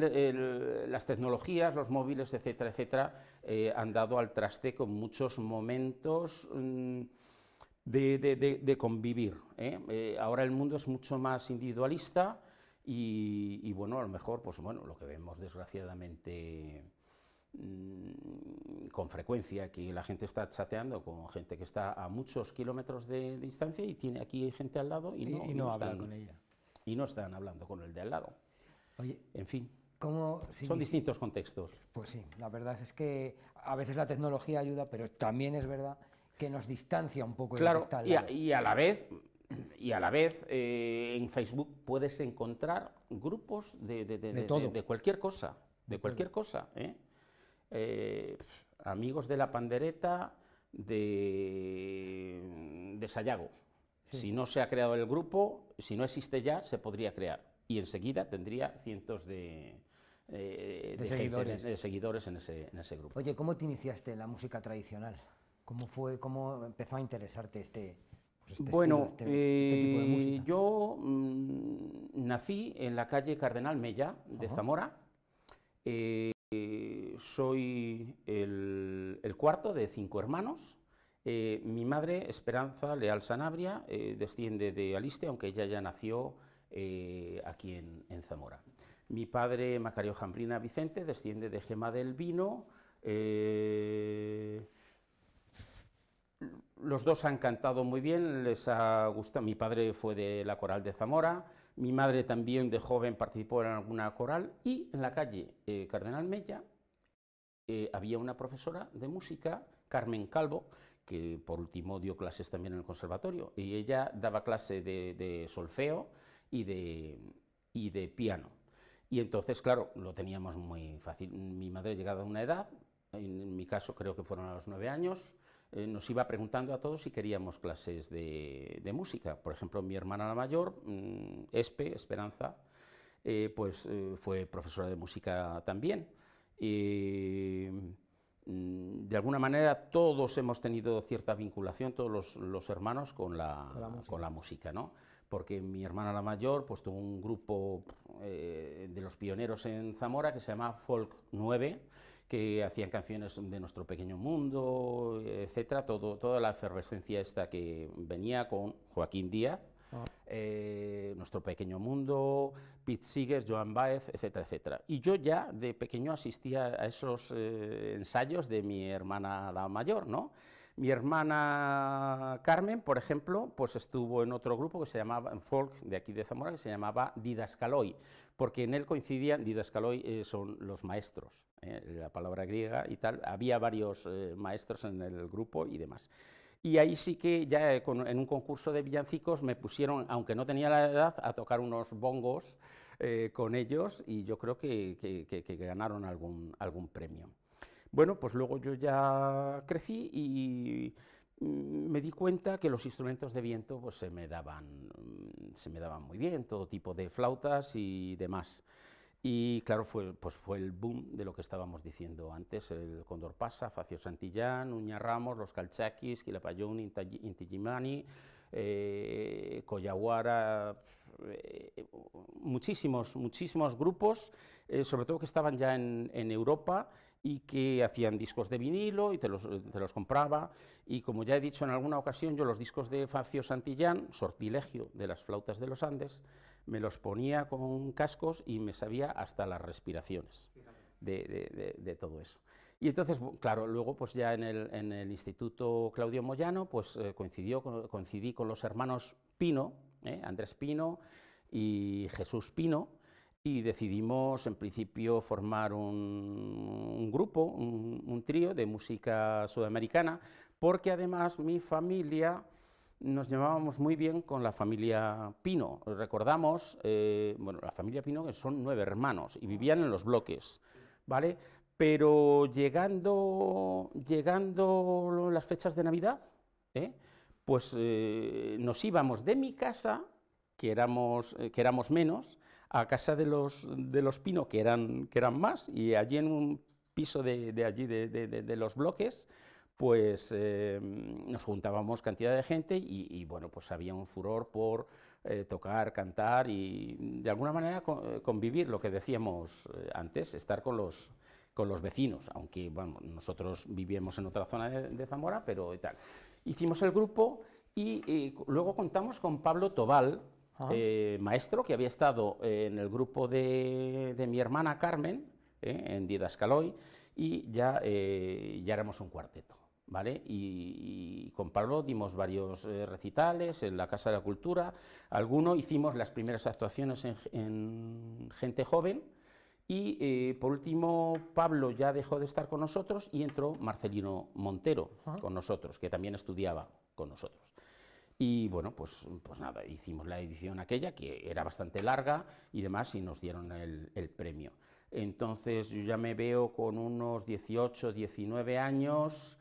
las tecnologías, los móviles, etcétera, etcétera, han dado al traste con muchos momentos de convivir. Ahora el mundo es mucho más individualista y bueno, a lo mejor, pues bueno, lo que vemos desgraciadamente con frecuencia, que la gente está chateando con gente que está a muchos kilómetros de distancia y tiene aquí gente al lado y no habla con ella. Y no están hablando con el de al lado. Oye, en fin, son distintos contextos. Pues sí, la verdad es que a veces la tecnología ayuda, pero también es verdad que nos distancia un poco claro, de lo que está al lado. Y a la vez en Facebook puedes encontrar grupos de cualquier cosa, amigos de la pandereta de Sayago. Sí. Si no se ha creado el grupo, si no existe ya, se podría crear. Y enseguida tendría cientos de seguidores en ese grupo. Oye, ¿cómo te iniciaste en la música tradicional? ¿Cómo empezó a interesarte este tipo de música? Yo nací en la calle Cardenal Mella de Zamora. Soy el cuarto de 5 hermanos. Mi madre, Esperanza Leal Sanabria, desciende de Aliste, aunque ella ya nació aquí en Zamora. Mi padre, Macario Jambrina Vicente, desciende de Gema del Vino. Los dos han cantado muy bien, les ha gustado. Mi padre fue de la coral de Zamora, mi madre también de joven participó en alguna coral, y en la calle Cardenal Mella había una profesora de música, Carmen Calvo, que por último dio clases también en el conservatorio, y ella daba clase de solfeo y de piano. Y entonces, claro, lo teníamos muy fácil. Mi madre, llegada a una edad, en mi caso creo que fueron a los 9 años, nos iba preguntando a todos si queríamos clases de música. Por ejemplo, mi hermana la mayor, Esperanza, fue profesora de música también. De alguna manera todos hemos tenido cierta vinculación, todos los hermanos, con la música, ¿no? Porque mi hermana la mayor pues tuvo un grupo de los pioneros en Zamora que se llama Folk 9, que hacían canciones de Nuestro Pequeño Mundo, etcétera, toda la efervescencia esta que venía con Joaquín Díaz, Nuestro Pequeño Mundo, Pete Seeger, Joan Baez, etcétera, etcétera. Y yo ya de pequeño asistía a esos ensayos de mi hermana la mayor, ¿no? Mi hermana Carmen, por ejemplo, pues estuvo en otro grupo que se llamaba, folk de aquí de Zamora, que se llamaba Didaskaloi, porque en él coincidían, Didaskaloi son los maestros, la palabra griega y tal, había varios maestros en el grupo y demás. Y ahí sí que ya en un concurso de villancicos me pusieron, aunque no tenía la edad, a tocar unos bongos con ellos, y yo creo que ganaron algún premio. Bueno, pues luego yo ya crecí y me di cuenta que los instrumentos de viento pues, se me daban muy bien, todo tipo de flautas y demás. Y claro, fue el boom de lo que estábamos diciendo antes, el Cóndor Pasa, Facio Santillán, Uña Ramos, los Calchaquis, Quilapayún, Inti Illimani, Collahuara, muchísimos grupos, sobre todo que estaban ya en Europa y que hacían discos de vinilo y te los compraba. Y como ya he dicho en alguna ocasión, yo los discos de Facio Santillán, sortilegio de las flautas de los Andes, me los ponía con cascos y me sabía hasta las respiraciones de todo eso. Y entonces, claro, luego pues ya en el Instituto Claudio Moyano pues coincidí con los hermanos Pino, Andrés Pino y Jesús Pino, y decidimos en principio formar un grupo, un trío de música sudamericana, porque además mi familia nos llevábamos muy bien con la familia Pino. Recordamos, bueno, la familia Pino, que son 9 hermanos y vivían en los bloques, ¿vale? Pero llegando las fechas de Navidad, pues nos íbamos de mi casa, que éramos menos, a casa de los Pino, que eran más, y allí en un piso de allí de los bloques, pues nos juntábamos cantidad de gente y bueno, pues había un furor por tocar, cantar y de alguna manera convivir, lo que decíamos antes, estar con los vecinos, aunque bueno, nosotros vivíamos en otra zona de Zamora, pero y tal. Hicimos el grupo y luego contamos con Pablo Tobal, maestro, que había estado en el grupo de mi hermana Carmen, en Didascaloy, y ya éramos un cuarteto, ¿vale? Y con Pablo dimos varios recitales en la Casa de la Cultura, hicimos las primeras actuaciones en Gente Joven, y por último Pablo ya dejó de estar con nosotros y entró Marcelino Montero con nosotros, que también estudiaba con nosotros. Y bueno, pues nada, hicimos la edición aquella, que era bastante larga y demás, y nos dieron el premio. Entonces yo ya me veo con unos 18, 19 años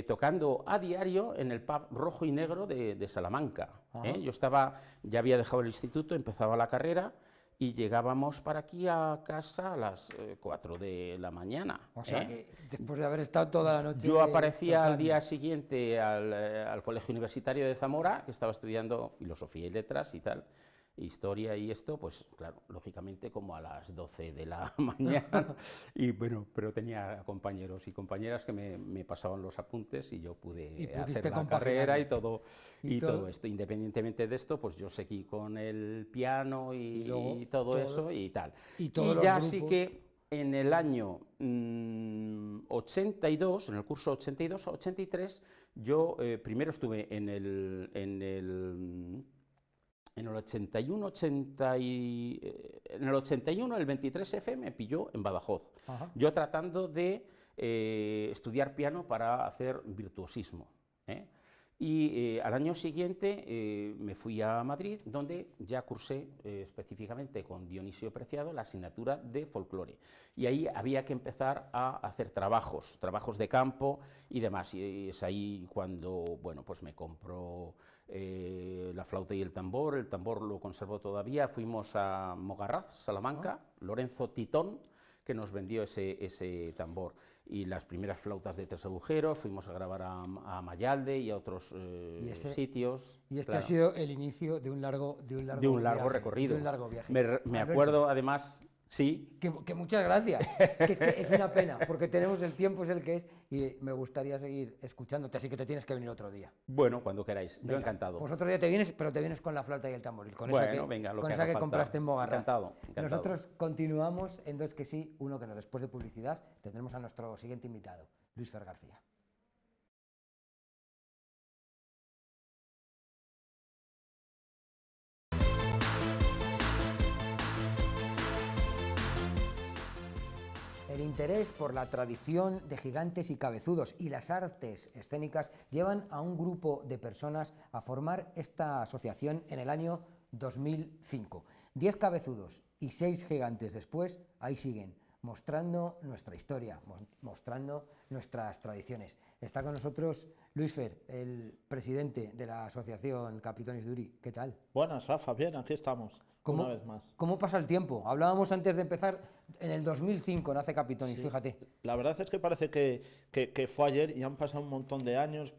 tocando a diario en el pub Rojo y Negro de Salamanca. Yo ya había dejado el instituto, empezaba la carrera y llegábamos para aquí a casa a las 4 de la mañana. O sea, que después de haber estado toda la noche... Yo aparecía al día siguiente al Colegio Universitario de Zamora, que estaba estudiando Filosofía y Letras y tal, Historia y esto, pues claro, lógicamente como a las 12 de la mañana, y bueno, pero tenía compañeros y compañeras que me pasaban los apuntes y yo pude hacer la carrera y todo esto. Independientemente de esto, pues yo seguí con el piano y todo eso y tal. Y ya sí que en el año 82, en el curso 82-83, yo primero estuve en el 81, el 23F me pilló en Badajoz. Yo tratando de estudiar piano para hacer virtuosismo. Y al año siguiente me fui a Madrid, donde ya cursé específicamente con Dionisio Preciado la asignatura de folclore. Y ahí había que empezar a hacer trabajos de campo y demás. Y es ahí cuando, bueno, pues me compró la flauta y el tambor lo conservo todavía. Fuimos a Mogarraz, Salamanca, Lorenzo Titón, que nos vendió ese tambor, y las primeras flautas de 3 agujeros. Fuimos a grabar a Mayalde y a otros sitios. Y este ha sido el inicio de un largo recorrido. De un largo viaje. Me acuerdo, además... Sí. Que muchas gracias. Que es una pena, porque tenemos el tiempo, es el que es, y me gustaría seguir escuchándote, así que te tienes que venir otro día. Bueno, cuando queráis. Venga, yo encantado. Pues otro día te vienes, pero te vienes con la flauta y el tamboril, con esa que compraste en Mogarraz. Encantado. Nosotros continuamos en Dos que sí, uno que no. Después de publicidad tendremos a nuestro siguiente invitado, Luis Fer García. El interés por la tradición de Gigantes y Cabezudos y las artes escénicas llevan a un grupo de personas a formar esta asociación en el año 2005. 10 cabezudos y 6 gigantes después, ahí siguen, mostrando nuestra historia, mostrando nuestras tradiciones. Está con nosotros Luis Fer, el presidente de la asociación Capitonis Duri. ¿Qué tal? Buenas, Rafa, bien, aquí estamos. Una vez más. ¿Cómo pasa el tiempo? Hablábamos antes de empezar, en el 2005 nace Capitonis, sí. Fíjate. La verdad es que parece que fue ayer y han pasado un montón de años,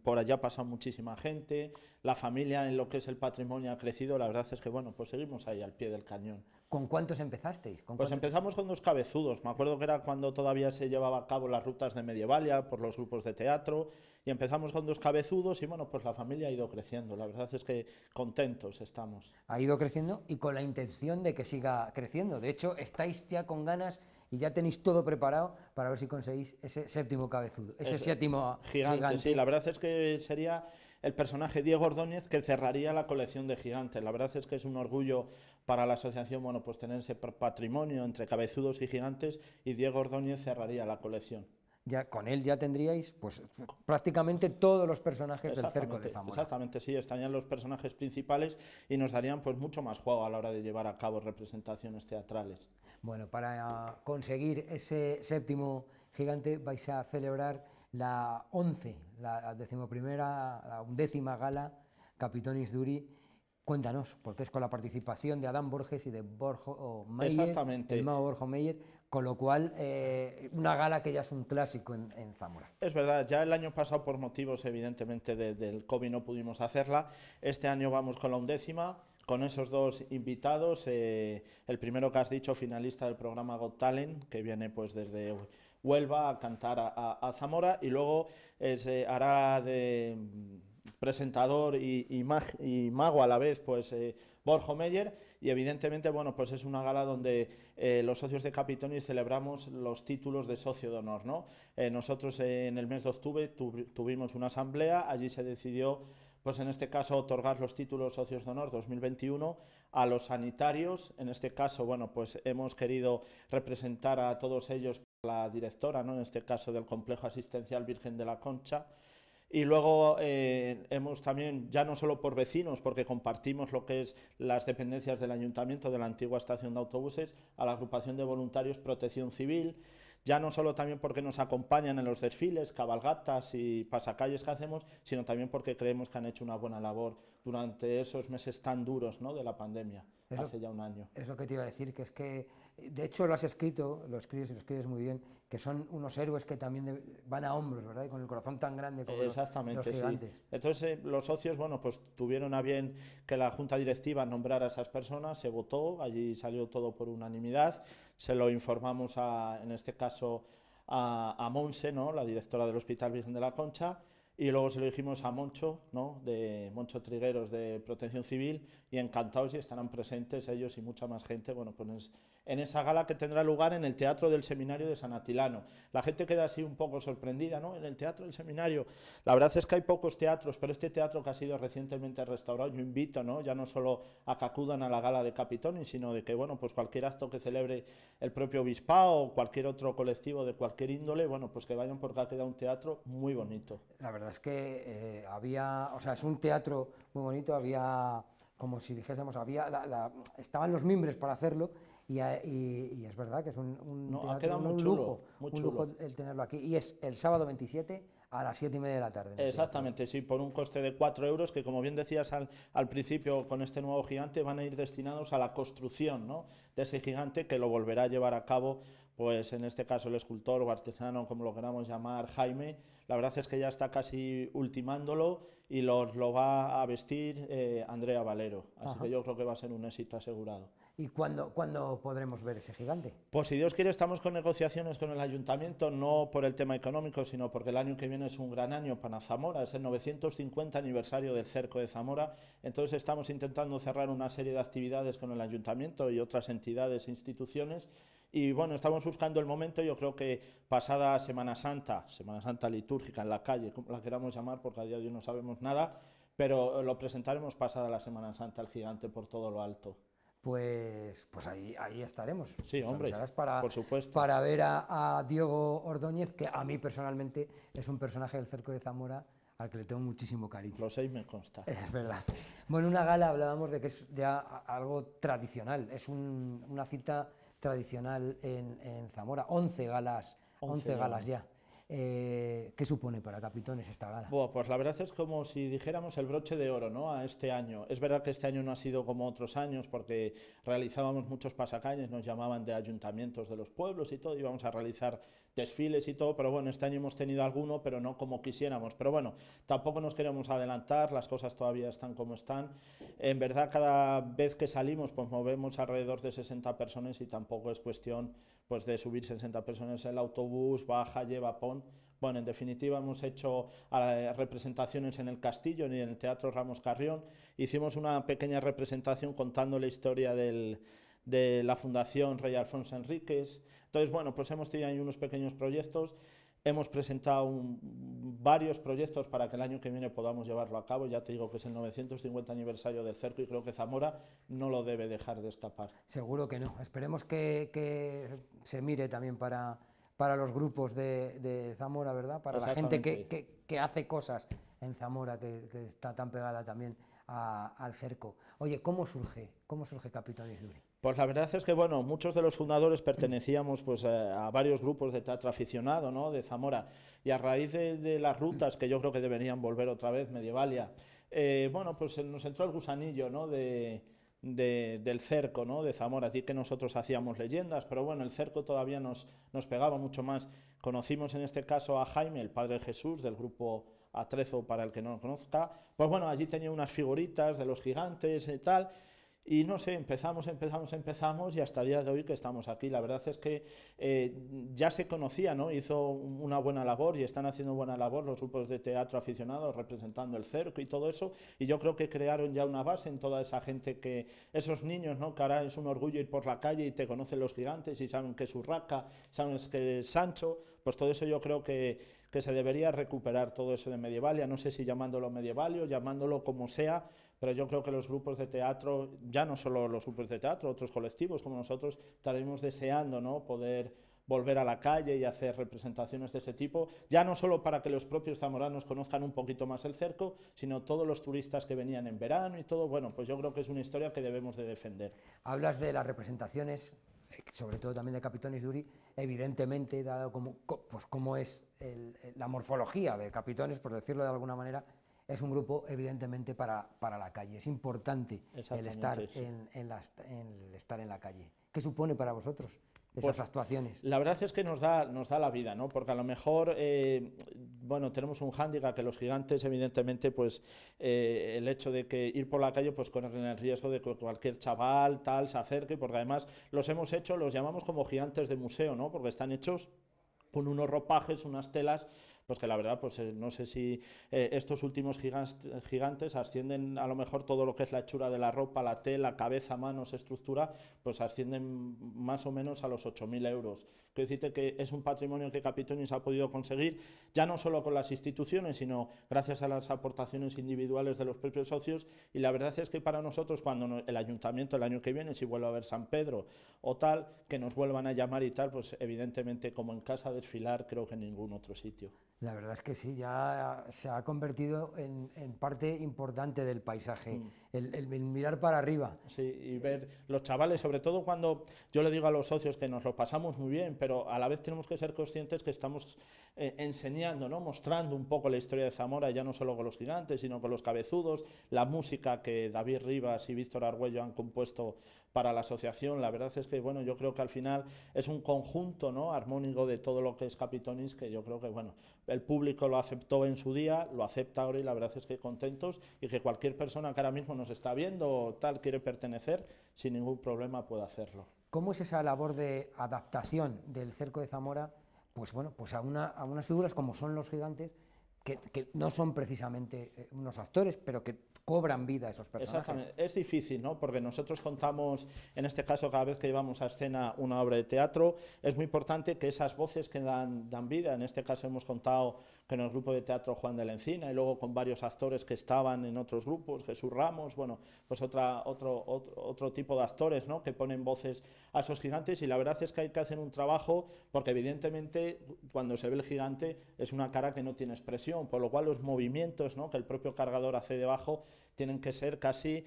por allá ha pasado muchísima gente, la familia en lo que es el patrimonio ha crecido, la verdad es que bueno, pues seguimos ahí al pie del cañón. ¿Con cuántos empezasteis? Pues empezamos con 2 cabezudos, me acuerdo que era cuando todavía se llevaba a cabo las rutas de Medievalia por los grupos de teatro, y empezamos con 2 cabezudos y bueno, pues la familia ha ido creciendo, la verdad es que contentos estamos. Ha ido creciendo y con la intención de que siga creciendo, de hecho estáis ya con ganas y ya tenéis todo preparado para ver si conseguís ese séptimo cabezudo, ese séptimo gigante. Sí, la verdad es que sería el personaje Diego Ordóñez que cerraría la colección de gigantes. La verdad es que es un orgullo para la asociación, bueno, pues tener ese patrimonio entre cabezudos y gigantes, y Diego Ordóñez cerraría la colección. ya, con él ya tendríais pues, prácticamente todos los personajes del cerco de Zamora. Exactamente, sí, estarían los personajes principales y nos darían pues mucho más juego a la hora de llevar a cabo representaciones teatrales. Bueno, para conseguir ese séptimo gigante vais a celebrar la 11ª gala Capitonis Duri. Cuéntanos, porque es con la participación de Adán Borges y de Borjo Meyer, Exactamente. el mago Borjo Meyer, con lo cual una gala que ya es un clásico en Zamora. Es verdad, ya el año pasado por motivos evidentemente del COVID no pudimos hacerla, este año vamos con la 11ª, con esos dos invitados, el primero que has dicho, finalista del programa Got Talent, que viene pues desde Huelva a cantar a Zamora, y luego hará de presentador y mago a la vez, pues Borjo Meyer, y evidentemente, bueno, pues es una gala donde los socios de Capitonis celebramos los títulos de socio de honor, ¿no? Nosotros en el mes de octubre tuvimos una asamblea, allí se decidió, pues en este caso, otorgar los títulos socios de honor 2021 a los sanitarios. En este caso, bueno, pues hemos querido representar a todos ellos, la directora, ¿no?, en este caso del Complejo Asistencial Virgen de la Concha. Y luego hemos también, ya no solo por vecinos, porque compartimos lo que es las dependencias del ayuntamiento de la antigua estación de autobuses, a la agrupación de voluntarios Protección Civil, ya no solo también porque nos acompañan en los desfiles, cabalgatas y pasacalles que hacemos, sino también porque creemos que han hecho una buena labor durante esos meses tan duros, ¿no?, de la pandemia, hace ya un año. Es lo que te iba a decir, que es que, de hecho lo has escrito, lo escribes muy bien, que son unos héroes que también van a hombros, ¿verdad? Y con el corazón tan grande como los gigantes. Sí. Entonces los socios, bueno, pues tuvieron a bien que la junta directiva nombrara a esas personas, se votó, allí salió todo por unanimidad, se lo informamos en este caso a Monse, ¿no?, la directora del Hospital Virgen de la Concha, y luego se lo dijimos a Moncho, ¿no?, de Moncho Trigueros de Protección Civil, y encantados, y estarán presentes ellos y mucha más gente, bueno, pues en esa gala que tendrá lugar en el Teatro del Seminario de San Atilano. La gente queda así un poco sorprendida, ¿no?, en el Teatro del Seminario. La verdad es que hay pocos teatros, pero este teatro que ha sido recientemente restaurado, yo invito, ¿no?, ya no solo a que acudan a la gala de Capitonis, sino de que, bueno, pues cualquier acto que celebre el propio obispado o cualquier otro colectivo de cualquier índole, bueno, pues que vayan, porque ha quedado un teatro muy bonito. La verdad es que es un teatro muy bonito, había, como si dijésemos, estaban los mimbres para hacerlo, y es verdad que es un teatro, un lujo el tenerlo aquí, y es el sábado 27 a las 7:30 de la tarde. Exactamente, sí, por un coste de 4 euros, que como bien decías al principio, con este nuevo gigante van a ir destinados a la construcción, ¿no?, de ese gigante, que lo volverá a llevar a cabo, pues en este caso el escultor o artesano, como lo queramos llamar, Jaime. La verdad es que ya está casi ultimándolo y lo va a vestir Andrea Valero, así que yo creo que va a ser un éxito asegurado. ¿Y cuándo podremos ver ese gigante? Pues si Dios quiere, estamos con negociaciones con el ayuntamiento, no por el tema económico, sino porque el año que viene es un gran año para Zamora, es el 950 aniversario del cerco de Zamora, entonces estamos intentando cerrar una serie de actividades con el ayuntamiento y otras entidades e instituciones, y bueno, estamos buscando el momento. Yo creo que pasada Semana Santa litúrgica en la calle, como la queramos llamar, porque a día de hoy no sabemos nada, pero lo presentaremos pasada la Semana Santa, el gigante por todo lo alto. Pues ahí estaremos. Sí, hombre, por supuesto. Para ver a Diego Ordóñez, que a mí personalmente es un personaje del cerco de Zamora al que le tengo muchísimo cariño. Lo sé y me consta. Es verdad. Bueno, una gala, hablábamos de que es ya algo tradicional, es una cita tradicional en Zamora, 11 galas ya. ¿Qué supone para Capitonis esta gala? Bueno, pues la verdad es como si dijéramos el broche de oro, ¿no?, a este año. Es verdad que este año no ha sido como otros años, porque realizábamos muchos pasacalles, nos llamaban de ayuntamientos de los pueblos y todo, íbamos a realizar desfiles y todo, pero bueno, este año hemos tenido alguno, pero no como quisiéramos. Pero bueno, tampoco nos queremos adelantar, las cosas todavía están como están. En verdad, cada vez que salimos, pues movemos alrededor de 60 personas y tampoco es cuestión, pues, de subir 60 personas en el autobús, baja, lleva, pon. Bueno, en definitiva, hemos hecho representaciones en el Castillo y en el Teatro Ramos Carrión. Hicimos una pequeña representación contando la historia de la Fundación Rey Alfonso Enríquez. Entonces, bueno, pues hemos tenido ahí unos pequeños proyectos. Hemos presentado varios proyectos para que el año que viene podamos llevarlo a cabo. Ya te digo que es el 950 aniversario del cerco y creo que Zamora no lo debe dejar de escapar. Seguro que no. Esperemos que se mire también para para los grupos de Zamora, ¿verdad? Para la gente que hace cosas en Zamora, que está tan pegada también al cerco. Oye, ¿cómo surge Capitonis Duri? Pues la verdad es que, bueno, muchos de los fundadores pertenecíamos pues, a varios grupos de teatro aficionado, ¿no?, de Zamora, y a raíz de las rutas, que yo creo que deberían volver otra vez, Medievalia, bueno, pues nos entró el gusanillo, ¿no?, del cerco, ¿no?, de Zamora. Así que nosotros hacíamos leyendas, pero bueno, el cerco todavía nos pegaba mucho más. Conocimos en este caso a Jaime, el padre de Jesús, del grupo Atrezo, para el que no lo conozca. Pues bueno, allí tenía unas figuritas de los gigantes y tal. Y no sé, empezamos y hasta el día de hoy que estamos aquí. La verdad es que ya se conocía, ¿no? Hizo una buena labor y están haciendo buena labor los grupos de teatro aficionados representando el cerco y todo eso. Y yo creo que crearon ya una base en toda esa gente, que esos niños, ¿no?, que ahora es un orgullo ir por la calle y te conocen los gigantes y saben que es Urraca, saben que es Sancho. Pues todo eso yo creo que se debería recuperar, todo eso de Medievalia. No sé si llamándolo Medievalio, llamándolo como sea, pero yo creo que los grupos de teatro, ya no solo los grupos de teatro, otros colectivos como nosotros, estaremos deseando, ¿no?, poder volver a la calle y hacer representaciones de ese tipo, ya no solo para que los propios zamoranos conozcan un poquito más el cerco, sino todos los turistas que venían en verano y todo. Bueno, pues yo creo que es una historia que debemos de defender. Hablas de las representaciones, sobre todo también de Capitonis Duri, evidentemente, dado cómo es la morfología de Capitonis, por decirlo de alguna manera, es un grupo evidentemente para la calle. Es importante el estar, sí, estar en la calle. ¿Qué supone para vosotros esas actuaciones? La verdad es que nos da la vida, ¿no? Porque a lo mejor, bueno, tenemos un hándicap, que los gigantes, evidentemente, pues el hecho de que ir por la calle, pues corren el riesgo de que cualquier chaval tal se acerque, porque además los hemos hecho, los llamamos como gigantes de museo, ¿no? Porque están hechos con unos ropajes, unas telas, pues que la verdad, pues no sé si estos últimos gigantes ascienden, a lo mejor todo lo que es la hechura de la ropa, la tela, cabeza, manos, estructura, pues ascienden más o menos a los 8.000 euros. Quiero decirte que es un patrimonio que Capitonis ha podido conseguir, ya no solo con las instituciones, sino gracias a las aportaciones individuales de los propios socios. Y la verdad es que para nosotros, cuando el ayuntamiento el año que viene, si vuelve a ver San Pedro o tal, que nos vuelvan a llamar y tal, pues evidentemente como en casa desfilar, creo que en ningún otro sitio. La verdad es que sí, ya se ha convertido en parte importante del paisaje, el mirar para arriba. Sí, y ver los chavales, sobre todo cuando yo le digo a los socios que nos lo pasamos muy bien, pero a la vez tenemos que ser conscientes que estamos enseñando, ¿no?, mostrando un poco la historia de Zamora, ya no solo con los gigantes, sino con los cabezudos, la música que David Rivas y Víctor Argüello han compuesto para la asociación. La verdad es que, bueno, yo creo que al final es un conjunto, ¿no?, armónico de todo lo que es Capitonis, que yo creo que, bueno, el público lo aceptó en su día, lo acepta ahora, y la verdad es que contentos, y que cualquier persona que ahora mismo nos está viendo o tal, quiere pertenecer, sin ningún problema puede hacerlo. ¿Cómo es esa labor de adaptación del cerco de Zamora, pues bueno, pues a unas figuras como son los gigantes, que no son precisamente unos actores, pero que cobran vida a esos personajes? Exactamente. Es difícil, ¿no? Porque nosotros contamos, en este caso, cada vez que llevamos a escena una obra de teatro, es muy importante que esas voces que dan vida, en este caso hemos contado con el grupo de teatro Juan de la Encina, y luego con varios actores que estaban en otros grupos, Jesús Ramos, bueno, pues otro tipo de actores, ¿no?, que ponen voces a esos gigantes. Y la verdad es que hay que hacer un trabajo, porque evidentemente cuando se ve el gigante es una cara que no tiene expresión, por lo cual los movimientos, ¿no?, que el propio cargador hace debajo tienen que ser casi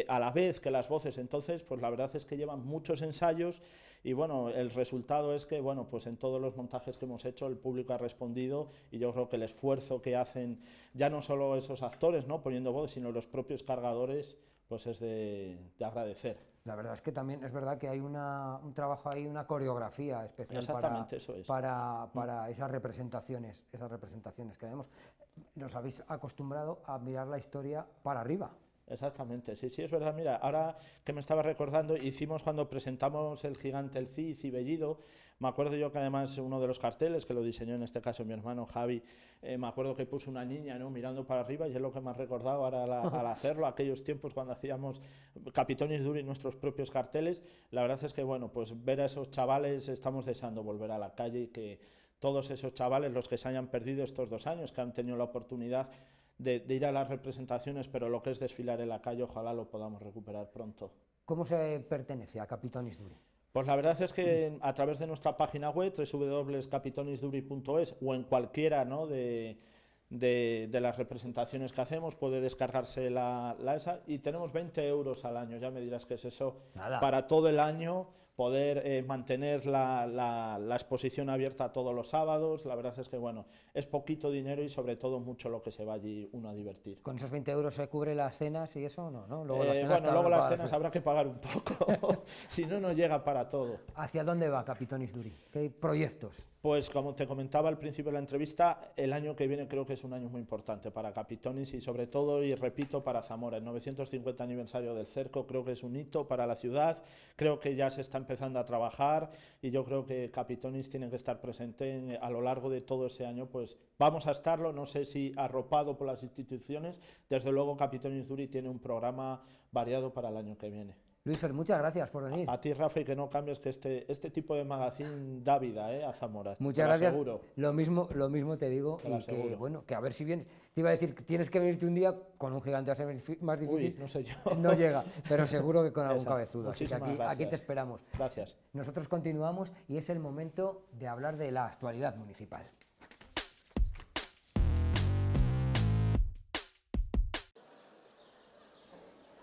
a la vez que las voces. Entonces, pues la verdad es que llevan muchos ensayos, y bueno, el resultado es que, bueno, pues en todos los montajes que hemos hecho el público ha respondido, y yo creo que el esfuerzo que hacen ya no solo esos actores, ¿no?, poniendo voz, sino los propios cargadores, pues es de agradecer. La verdad es que también es verdad que hay un trabajo ahí, una coreografía especial para esas representaciones que vemos. Nos habéis acostumbrado a mirar la historia para arriba. Exactamente, sí, sí, es verdad. Mira, ahora que me estaba recordando, hicimos cuando presentamos el gigante El Cid y Bellido, me acuerdo yo que además uno de los carteles, que lo diseñó en este caso mi hermano Javi, me acuerdo que puso una niña, ¿no?, mirando para arriba, y es lo que me ha recordado ahora al hacerlo, aquellos tiempos cuando hacíamos Capitonis Duri, nuestros propios carteles. La verdad es que, bueno, pues ver a esos chavales, estamos deseando volver a la calle, y que todos esos chavales, los que se hayan perdido estos 2 años, que han tenido la oportunidad de ir a las representaciones, pero lo que es desfilar en la calle, ojalá lo podamos recuperar pronto. ¿Cómo se pertenece a Capitonis Duri? Pues la verdad es que a través de nuestra página web, www.capitonisduri.es, o en cualquiera, ¿no?, de las representaciones que hacemos, puede descargarse la esa, y tenemos 20 euros al año, ya me dirás qué es eso, para todo el año, poder mantener la exposición abierta todos los sábados. La verdad es que, bueno, es poquito dinero y sobre todo mucho lo que se va allí uno a divertir. ¿Con esos 20 euros se cubre las cenas y eso? No. Luego las cenas habrá que pagar un poco, si no, no llega para todo. ¿Hacia dónde va Capitonis Duri? ¿Qué proyectos? Pues como te comentaba al principio de la entrevista, el año que viene creo que es un año muy importante para Capitonis y sobre todo, y repito, para Zamora. El 950 aniversario del cerco creo que es un hito para la ciudad, creo que ya se está empezando a trabajar y yo creo que Capitonis tiene que estar presente a lo largo de todo ese año. Pues vamos a estarlo, no sé si arropado por las instituciones, desde luego Capitonis Duri tiene un programa variado para el año que viene. Luis Fer, muchas gracias por venir. A ti, Rafa, y que no cambies, que este tipo de magazine da vida a Zamora. Muchas gracias. Lo mismo te digo, y que, bueno, que a ver si vienes. Te iba a decir que tienes que venirte un día con un gigante, va a ser más difícil. Uy, no sé yo. No llega, pero seguro que con algún cabezudo. Así que aquí te esperamos. Gracias. Nosotros continuamos y es el momento de hablar de la actualidad municipal.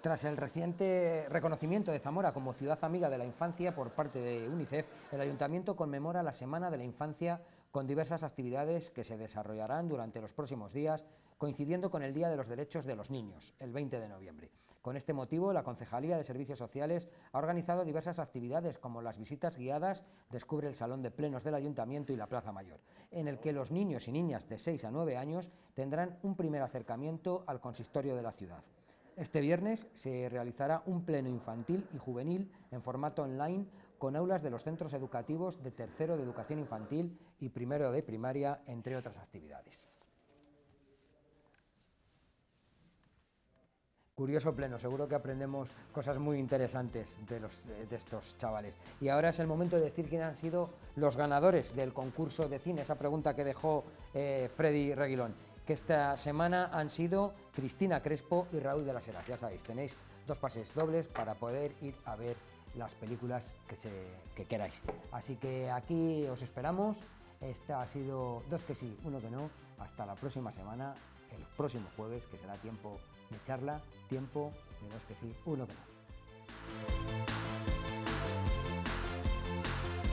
Tras el reciente reconocimiento de Zamora como ciudad amiga de la infancia por parte de UNICEF, el Ayuntamiento conmemora la Semana de la Infancia con diversas actividades que se desarrollarán durante los próximos días, coincidiendo con el Día de los Derechos de los Niños, el 20 de noviembre. Con este motivo, la Concejalía de Servicios Sociales ha organizado diversas actividades como las visitas guiadas Descubre el Salón de Plenos del Ayuntamiento y la Plaza Mayor, en el que los niños y niñas de 6 a 9 años tendrán un primer acercamiento al consistorio de la ciudad. Este viernes se realizará un pleno infantil y juvenil en formato online con aulas de los centros educativos de tercero de educación infantil y primero de primaria, entre otras actividades. Curioso pleno, seguro que aprendemos cosas muy interesantes de estos chavales. Y ahora es el momento de decir quiénes han sido los ganadores del concurso de cine, esa pregunta que dejó Freddy Reguilón, que esta semana han sido Cristina Crespo y Raúl de las Heras. Ya sabéis, tenéis 2 pases dobles para poder ir a ver las películas que queráis. Así que aquí os esperamos. Esta ha sido 2 que sí, 1 que no. Hasta la próxima semana, el próximo jueves, que será tiempo de charla, tiempo de 2 que sí, 1 que no.